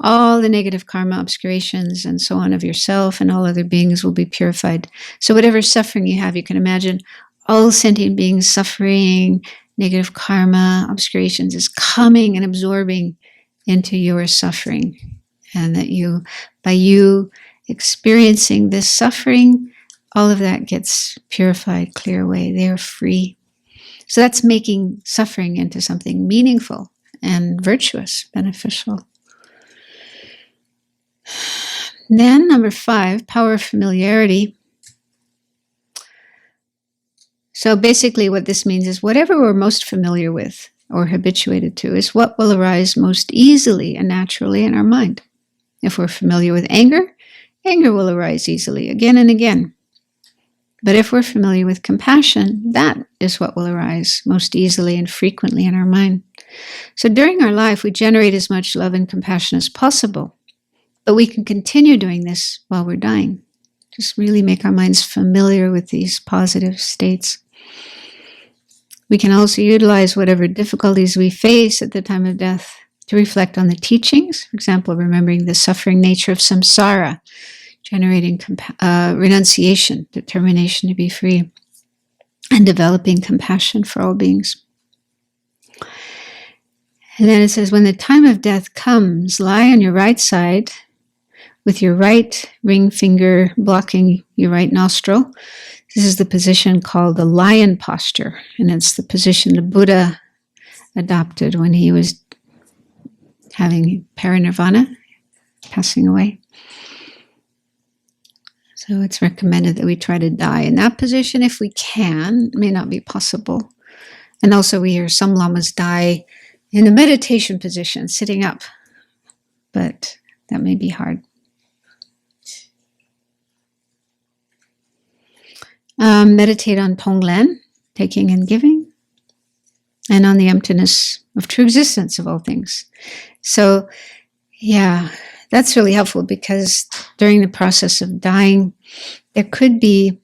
all the negative karma, obscurations, and so on of yourself and all other beings will be purified. So whatever suffering you have, you can imagine all sentient beings suffering, negative karma, obscurations is coming and absorbing into your suffering. And that by you experiencing this suffering, all of that gets purified, clear away. They are free. So that's making suffering into something meaningful and virtuous, beneficial. Then number 5, power of familiarity. So basically what this means is whatever we're most familiar with or habituated to is what will arise most easily and naturally in our mind. If we're familiar with anger, anger will arise easily again and again. But if we're familiar with compassion, that is what will arise most easily and frequently in our mind. So during our life, we generate as much love and compassion as possible. But we can continue doing this while we're dying. Just really make our minds familiar with these positive states. We can also utilize whatever difficulties we face at the time of death to reflect on the teachings. For example, remembering the suffering nature of samsara, generating renunciation, determination to be free, and developing compassion for all beings. And then it says, when the time of death comes, lie on your right side with your right ring finger blocking your right nostril. This is the position called the lion posture, and it's the position the Buddha adopted when he was having parinirvana, passing away. So it's recommended that we try to die in that position if we can. It may not be possible. And also we hear some lamas die in the meditation position, sitting up. But that may be hard. Meditate on Tonglen, taking and giving, and on the emptiness of true existence of all things. So, yeah, that's really helpful because during the process of dying, there could be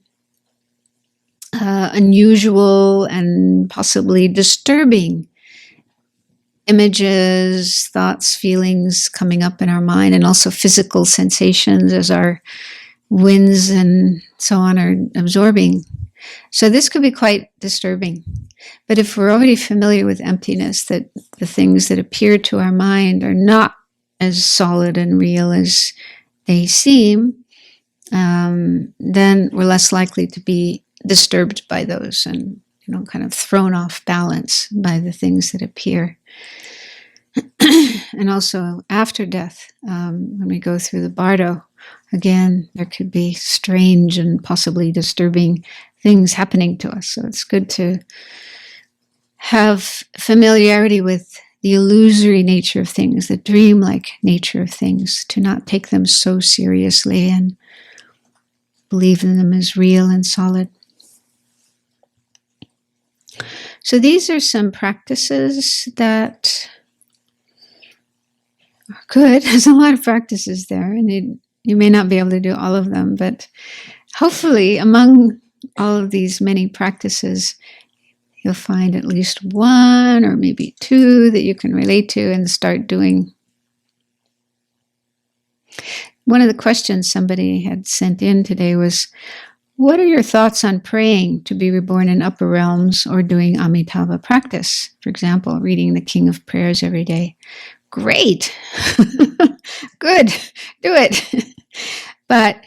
unusual and possibly disturbing images, thoughts, feelings coming up in our mind, and also physical sensations as our winds and so on are absorbing. So this could be quite disturbing. But if we're already familiar with emptiness, that the things that appear to our mind are not as solid and real as they seem, then we're less likely to be disturbed by those and, kind of thrown off balance by the things that appear. And also after death, when we go through the bardo, again, there could be strange and possibly disturbing things happening to us. So it's good to have familiarity with the illusory nature of things, the dreamlike nature of things, to not take them so seriously and believe in them as real and solid. So these are some practices that are good. There's a lot of practices there, and you may not be able to do all of them, but hopefully among all of these many practices, you'll find at least one or maybe two that you can relate to and start doing. One of the questions somebody had sent in today was, what are your thoughts on praying to be reborn in upper realms or doing Amitabha practice? For example, reading the King of Prayers every day. Great. Good. Do it. But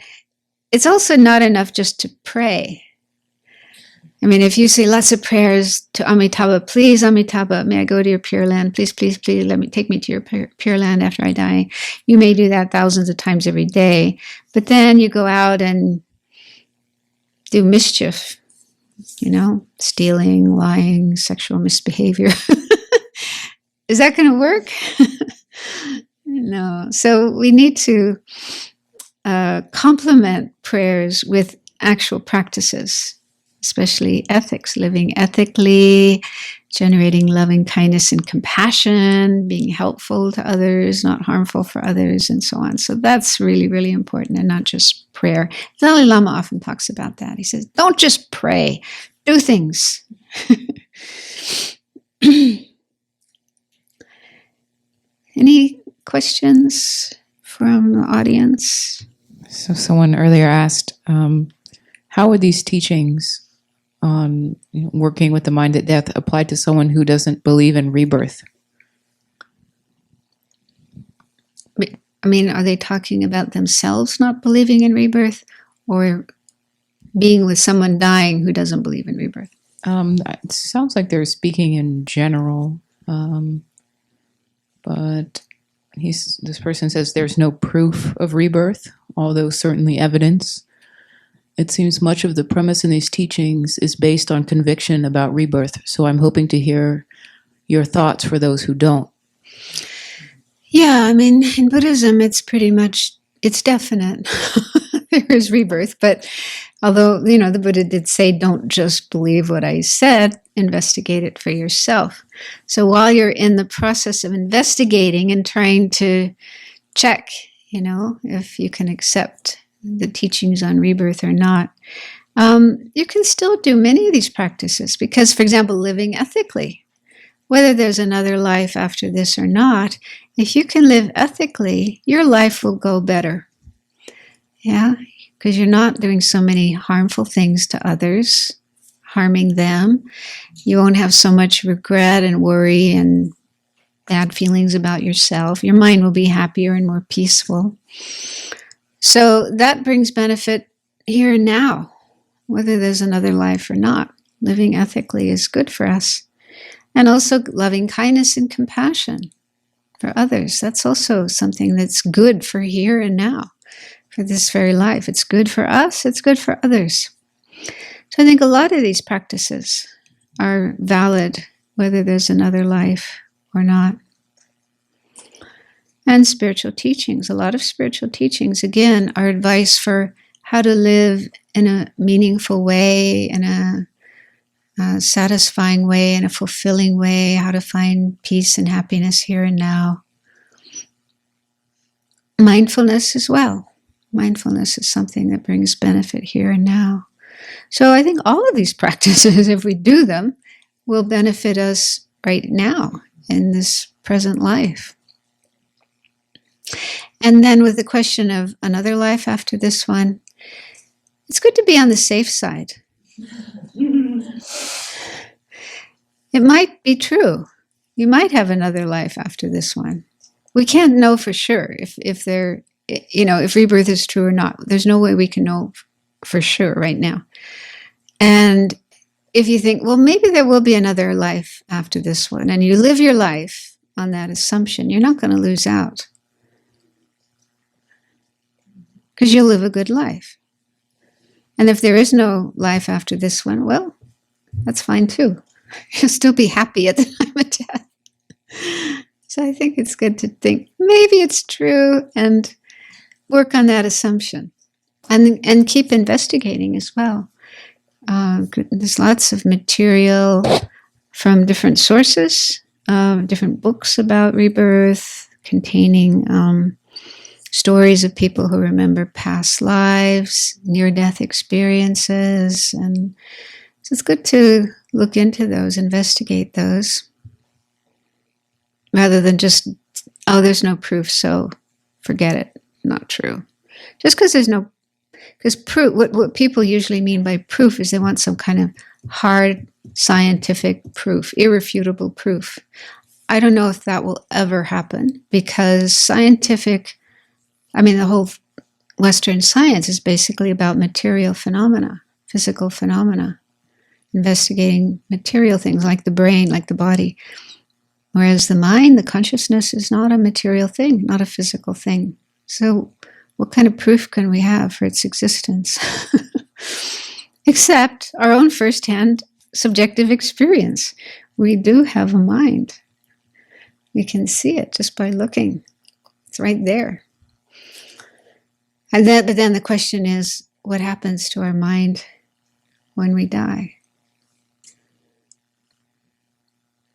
it's also not enough just to pray. I mean, if you say lots of prayers to Amitabha, please, Amitabha, may I go to your Pure Land? Please, please, please, take me to your Pure Land after I die. You may do that thousands of times every day. But then you go out and do mischief, stealing, lying, sexual misbehavior. Is that going to work? No. So we need to complement prayers with actual practices, especially ethics, living ethically, generating loving kindness and compassion, being helpful to others, not harmful for others, and so on. So that's really, really important, and not just prayer. The Dalai Lama often talks about that. He says, don't just pray, do things. Any questions from the audience? So someone earlier asked, how would these teachings on working with the mind at death apply to someone who doesn't believe in rebirth? I mean, are they talking about themselves not believing in rebirth, or being with someone dying who doesn't believe in rebirth? It sounds like they're speaking in general, but this person says there's no proof of rebirth, although certainly evidence. It seems much of the premise in these teachings is based on conviction about rebirth, so I'm hoping to hear your thoughts for those who don't. Yeah, I mean, in Buddhism, it's definite. There is rebirth, but although, the Buddha did say, don't just believe what I said, investigate it for yourself. So while you're in the process of investigating and trying to check, if you can accept the teachings on rebirth or not, you can still do many of these practices because, for example, living ethically, whether there's another life after this or not, if you can live ethically, your life will go better. Yeah, because you're not doing so many harmful things to others, harming them. You won't have so much regret and worry and bad feelings about yourself. Your mind will be happier and more peaceful. So that brings benefit here and now, whether there's another life or not. Living ethically is good for us. And also loving kindness and compassion for others. That's also something that's good for here and now, for this very life. It's good for us, it's good for others. So I think a lot of these practices are valid, whether there's another life or not. And spiritual teachings, a lot of spiritual teachings, again, are advice for how to live in a meaningful way, in a satisfying way, in a fulfilling way, how to find peace and happiness here and now. Mindfulness as well. Mindfulness is something that brings benefit here and now. So I think all of these practices, if we do them, will benefit us right now in this present life. And then with the question of another life after this one, it's good to be on the safe side. It might be true. You might have another life after this one. We can't know for sure if rebirth is true or not. There's no way we can know for sure right now. And if you think, well, maybe there will be another life after this one, and you live your life on that assumption, you're not going to lose out. Because you'll live a good life. And if there is no life after this one, well, that's fine too. You'll still be happy at the time of death. So I think it's good to think, maybe it's true, and work on that assumption. And keep investigating as well. There's lots of material from different sources, different books about rebirth, containing stories of people who remember past lives, near-death experiences, and so it's good to look into those, investigate those, rather than just, there's no proof, so forget it, not true. Just because proof, what people usually mean by proof is they want some kind of hard scientific proof, irrefutable proof. I don't know if that will ever happen, because the whole Western science is basically about material phenomena, physical phenomena, investigating material things like the brain, like the body. Whereas the mind, the consciousness, is not a material thing, not a physical thing. So what kind of proof can we have for its existence? Except our own firsthand subjective experience. We do have a mind. We can see it just by looking. It's right there. But then the question is, what happens to our mind when we die?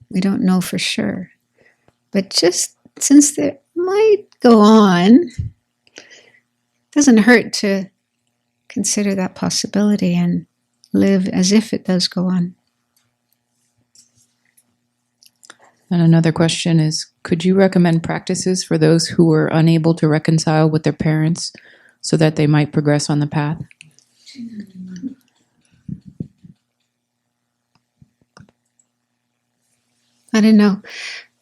We don't know for sure. But just since it might go on, it doesn't hurt to consider that possibility and live as if it does go on. And another question is, could you recommend practices for those who were unable to reconcile with their parents so that they might progress on the path? I don't know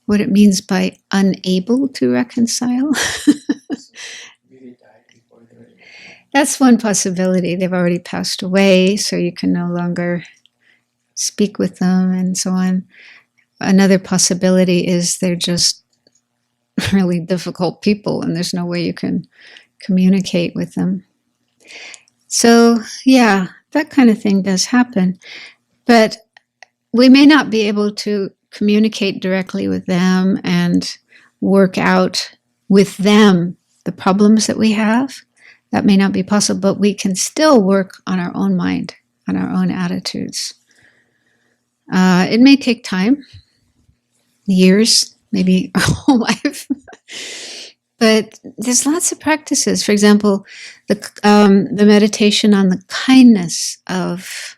what it means by unable to reconcile. That's one possibility. They've already passed away, so you can no longer speak with them and so on. Another possibility is they're just really difficult people and there's no way you can communicate with them. So, yeah, that kind of thing does happen. But we may not be able to communicate directly with them and work out with them the problems that we have. That may not be possible, but we can still work on our own mind, on our own attitudes. It may take time, years, maybe our whole life. But there's lots of practices. For example, the meditation on the kindness of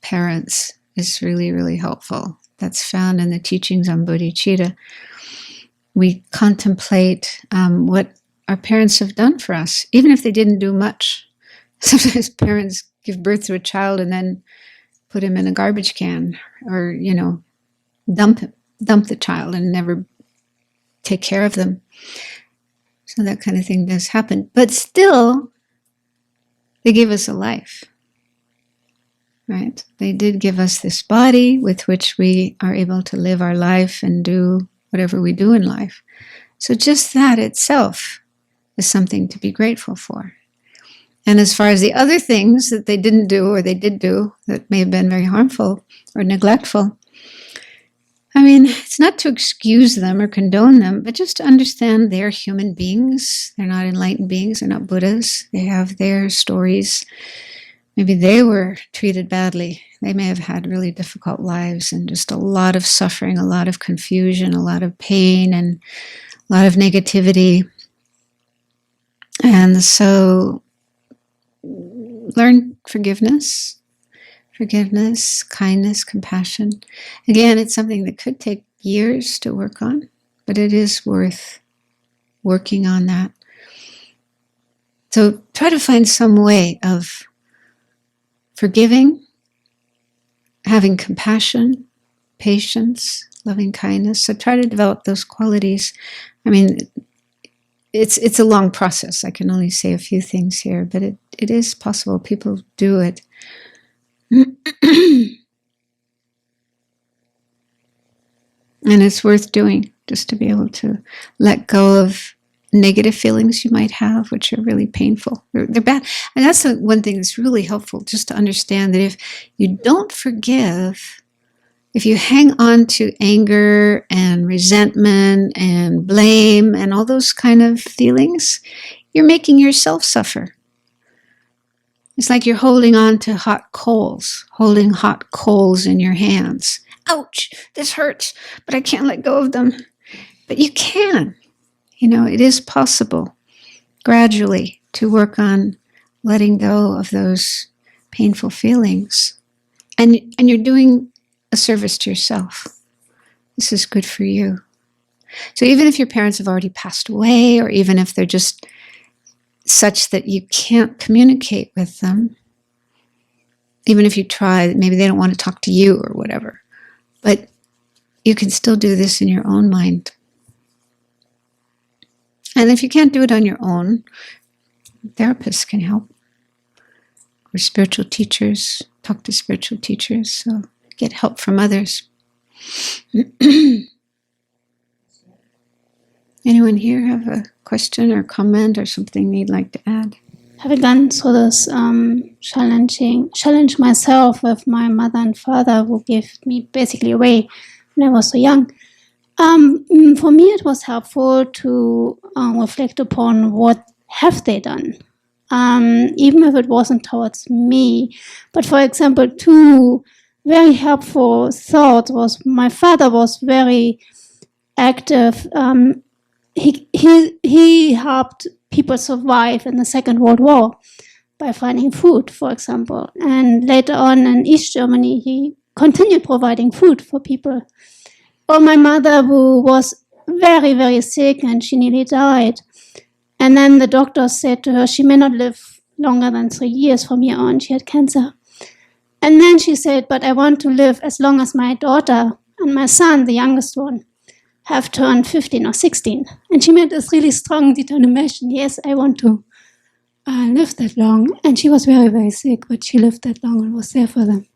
parents is really, really helpful. That's found in the teachings on bodhicitta. We contemplate what our parents have done for us, even if they didn't do much. Sometimes parents give birth to a child and then put him in a garbage can, or dump the child and never take care of them. So that kind of thing does happen. But still, they give us a life, right? They did give us this body with which we are able to live our life and do whatever we do in life. So just that itself is something to be grateful for. And as far as the other things that they didn't do or they did do that may have been very harmful or neglectful, I mean, it's not to excuse them or condone them, but just to understand they're human beings. They're not enlightened beings. They're not Buddhas. They have their stories. Maybe they were treated badly. They may have had really difficult lives and just a lot of suffering, a lot of confusion, a lot of pain, and a lot of negativity. And so learn forgiveness, kindness, compassion. Again, it's something that could take years to work on, but it is worth working on that. So try to find some way of forgiving, having compassion, patience, loving kindness. So try to develop those qualities. I mean, it's a long process. I can only say a few things here, but it is possible. People do it. And it's worth doing, just to be able to let go of negative feelings you might have, which are really painful. They're bad. And that's the one thing that's really helpful, just to understand that if you don't forgive, if you hang on to anger and resentment and blame and all those kind of feelings, you're making yourself suffer. It's like you're holding on to hot coals in your hands. Ouch, this hurts, but I can't let go of them. But you can. It is possible gradually to work on letting go of those painful feelings. And you're doing a service to yourself. This is good for you. So even if your parents have already passed away, or even if they're just such that you can't communicate with them, even if you try, maybe they don't want to talk to you or whatever, but you can still do this in your own mind. And if you can't do it on your own, therapists can help, or spiritual teachers. Talk to spiritual teachers, so get help from others. Anyone here have a question or comment or something they'd like to add? Having gone through this challenge myself with my mother and father, who gave me basically away when I was so young, for me it was helpful to reflect upon what have they done, even if it wasn't towards me. But for example, two very helpful thoughts was my father was very active. He helped people survive in the Second World War by finding food, for example. And later on in East Germany, he continued providing food for people. Or my mother, who was very, very sick and she nearly died. And then the doctor said to her she may not live longer than 3 years from here on. She had cancer. And then she said, but I want to live as long as my daughter and my son, the youngest one, have turned 15 or 16. And she made this really strong determination. Yes, I want to live that long. And she was very, very sick, but she lived that long and was there for them.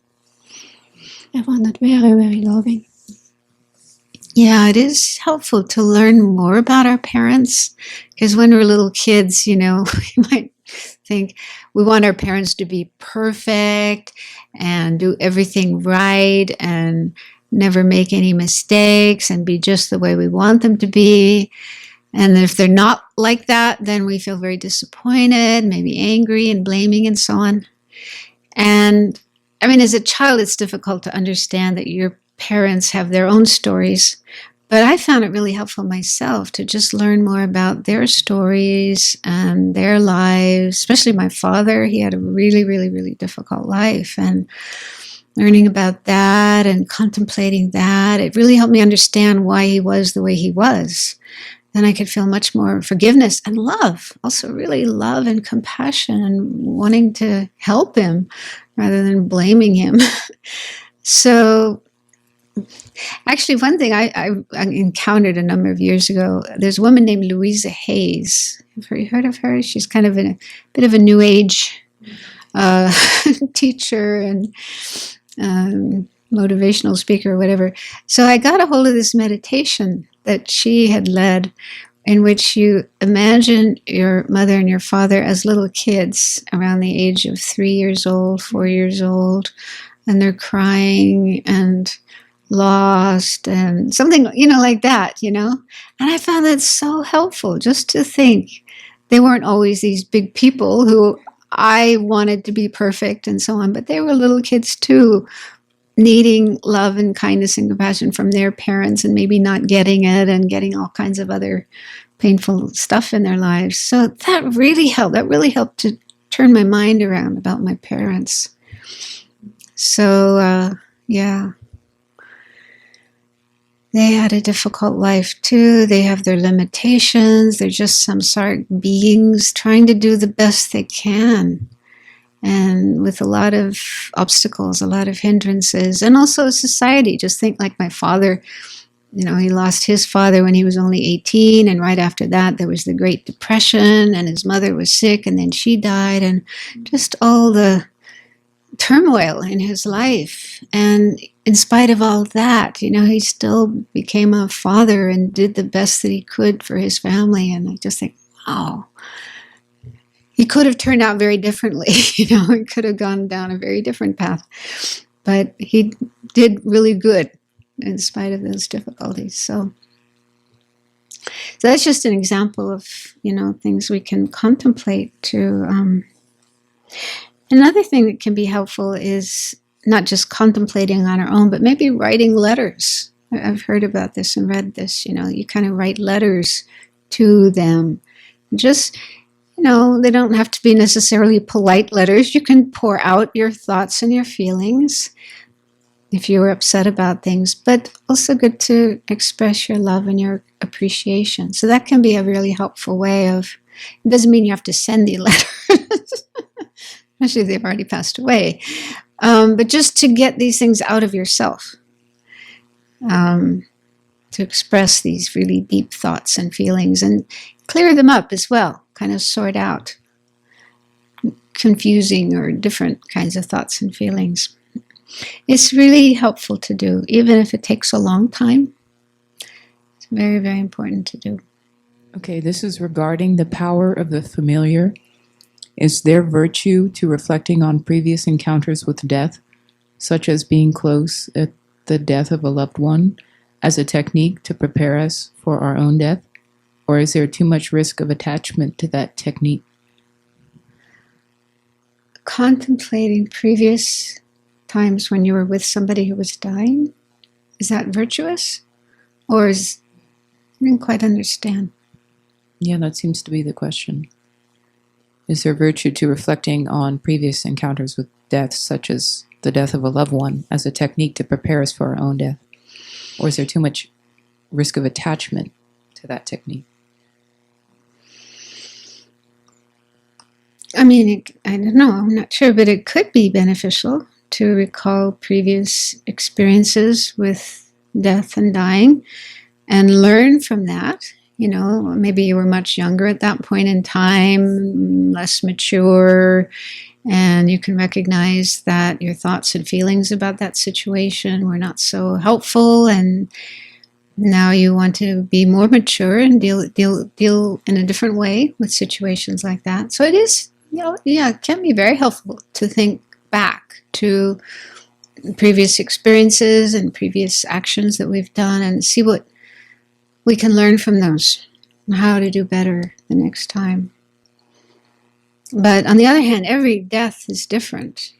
I found that very, very loving. Yeah, it is helpful to learn more about our parents because when we're little kids, we might think we want our parents to be perfect and do everything right and never make any mistakes and be just the way we want them to be. And if they're not like that, then we feel very disappointed, maybe angry and blaming and so on. And I mean, as a child, it's difficult to understand that your parents have their own stories. But I found it really helpful myself to just learn more about their stories and their lives, especially my father. He had a really, really, really difficult life. And learning about that and contemplating that, it really helped me understand why he was the way he was. Then I could feel much more forgiveness and love, also really love and compassion and wanting to help him rather than blaming him. So actually, one thing I encountered a number of years ago, there's a woman named Louisa Hayes. Have you heard of her? She's kind of a bit of a New Age teacher and motivational speaker or whatever. So I got a hold of this meditation that she had led, in which you imagine your mother and your father as little kids around the age of 3 years old, 4 years old, and they're crying and lost and something, like that, And I found that so helpful just to think they weren't always these big people who I wanted to be perfect and so on, but they were little kids too, needing love and kindness and compassion from their parents and maybe not getting it and getting all kinds of other painful stuff in their lives. So that really helped. That really helped to turn my mind around about my parents. So, yeah. They had a difficult life too. They have their limitations. They're just samsaric beings trying to do the best they can. And with a lot of obstacles, a lot of hindrances, and also society. Just think like my father, he lost his father when he was only 18, and right after that there was the Great Depression, and his mother was sick, and then she died, and just all the turmoil in his life. And in spite of all that, he still became a father and did the best that he could for his family. And I just think, wow. He could have turned out very differently, he could have gone down a very different path. But he did really good in spite of those difficulties. So that's just an example of, things we can contemplate to. Another thing that can be helpful is not just contemplating on our own, but maybe writing letters. I've heard about this and read this, you kind of write letters to them. Just they don't have to be necessarily polite letters. You can pour out your thoughts and your feelings if you were upset about things, but also good to express your love and your appreciation. So that can be a really helpful way of, it doesn't mean you have to send the letter, especially if they've already passed away, but just to get these things out of yourself, to express these really deep thoughts and feelings and clear them up as well. Kind of sort out confusing or different kinds of thoughts and feelings. It's really helpful to do, even if it takes a long time. It's very, very important to do. Okay, this is regarding the power of the familiar. Is there virtue to reflecting on previous encounters with death, such as being close at the death of a loved one, as a technique to prepare us for our own death? Or is there too much risk of attachment to that technique? Contemplating previous times when you were with somebody who was dying, is that virtuous? Or I didn't quite understand. Yeah, that seems to be the question. Is there virtue to reflecting on previous encounters with death, such as the death of a loved one, as a technique to prepare us for our own death? Or is there too much risk of attachment to that technique? I mean, I don't know, I'm not sure, but it could be beneficial to recall previous experiences with death and dying and learn from that. Maybe you were much younger at that point in time, less mature, And you can recognize that your thoughts and feelings about that situation were not so helpful, and now you want to be more mature and deal in a different way with situations like that. So it is, it can be very helpful to think back to previous experiences and previous actions that we've done and see what we can learn from those and how to do better the next time. But on the other hand, every death is different,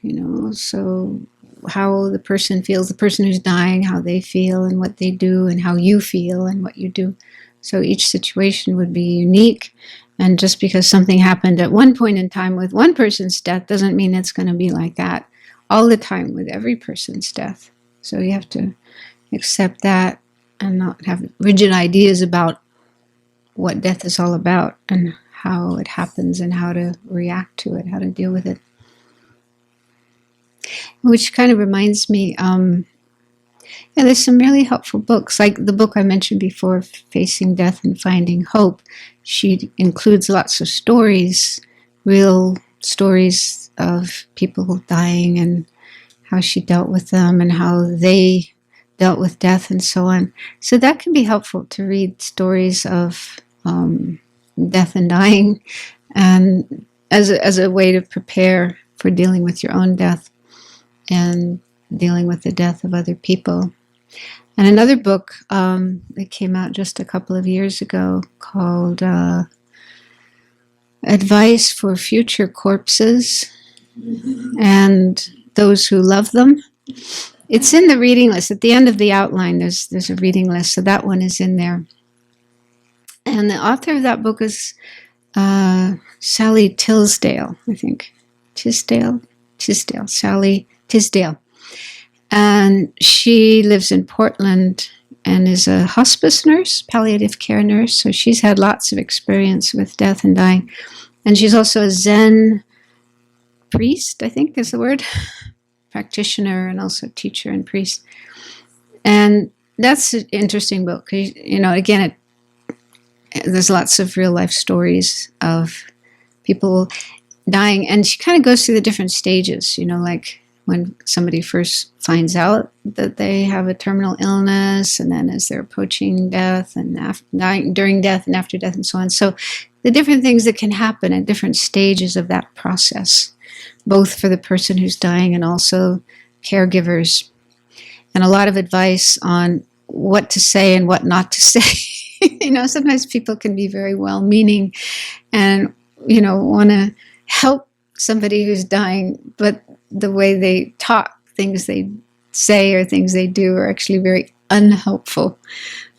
so how the person feels, the person who's dying, how they feel and what they do, and how you feel and what you do. So each situation would be unique. And just because something happened at one point in time with one person's death doesn't mean it's going to be like that all the time with every person's death. So you have to accept that and not have rigid ideas about what death is all about and how it happens and how to react to it, how to deal with it. Which kind of reminds me, there's some really helpful books, like the book I mentioned before, Facing Death and Finding Hope. She includes lots of stories, real stories of people dying and how she dealt with them and how they dealt with death and so on. So that can be helpful to read stories of death and dying, and as a way to prepare for dealing with your own death and dealing with the death of other people. And another book that came out just a couple of years ago called Advice for Future Corpses and Those Who Love Them. It's in the reading list. At the end of the outline, there's a reading list, so that one is in there. And the author of that book is Sally Tisdale, I think. Sally Tisdale. And she lives in Portland and is a hospice nurse, palliative care nurse. So she's had lots of experience with death and dying. And she's also a Zen priest, I think is the word, practitioner and also teacher and priest. And that's an interesting book. Again, there's lots of real life stories of people dying. And she kind of goes through the different stages, like when somebody first finds out that they have a terminal illness, and then as they're approaching death, and dying during death and after death and so on. So the different things that can happen at different stages of that process, both for the person who's dying and also caregivers. And a lot of advice on what to say and what not to say. Sometimes people can be very well-meaning and, want to help somebody who's dying, but the way they talk, things they say or things they do are actually very unhelpful.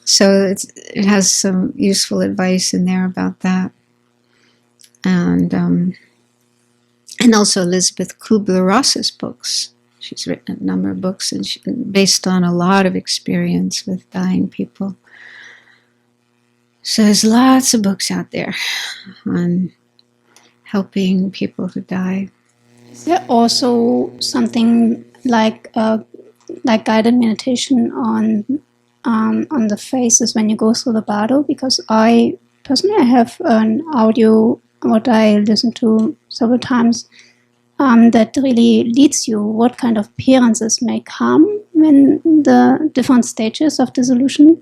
So it has some useful advice in there about that. And also Elizabeth Kubler-Ross's books. She's written a number of books and based on a lot of experience with dying people. So there's lots of books out there on helping people who die. Is there also something like guided meditation on the faces when you go through the bardo? Because I have an audio what I listened to several times that really leads you what kind of appearances may come when the different stages of dissolution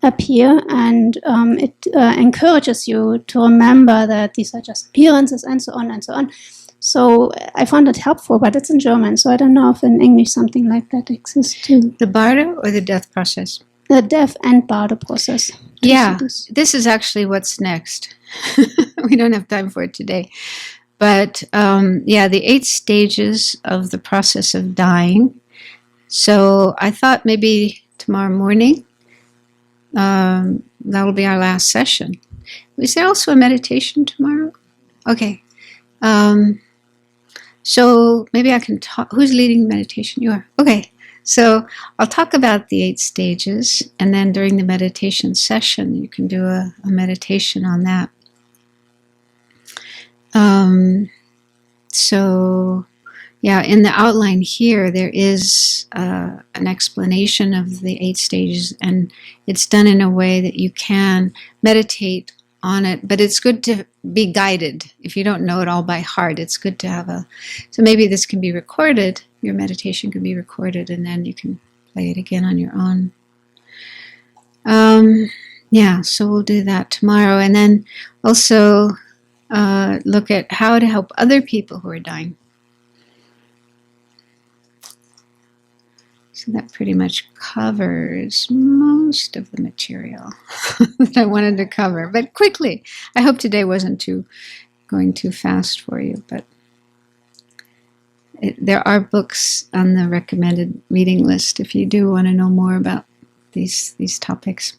appear, and it encourages you to remember that these are just appearances and so on and so on. So I found it helpful, but it's in German, so I don't know if in English something like that exists too. The bardo or the death process? The death and bardo process. Yeah, this is actually what's next. We don't have time for it today. But the 8 stages of the process of dying. So I thought maybe tomorrow morning, that'll be our last session. Is there also a meditation tomorrow? Okay. So maybe I can talk. Who's leading meditation? You are. Okay. So I'll talk about the 8 stages, and then during the meditation session, you can do a meditation on that. In the outline here, there is an explanation of the 8 stages, and it's done in a way that you can meditate on it, but it's good to be guided. If you don't know it all by heart, it's good to have so maybe this can be recorded, your meditation can be recorded, and then you can play it again on your own. Yeah, so we'll do that tomorrow. And then also look at how to help other people who are dying. So that pretty much covers most of the material that I wanted to cover, but quickly. I hope today wasn't going too fast for you, but there are books on the recommended reading list if you do want to know more about these topics.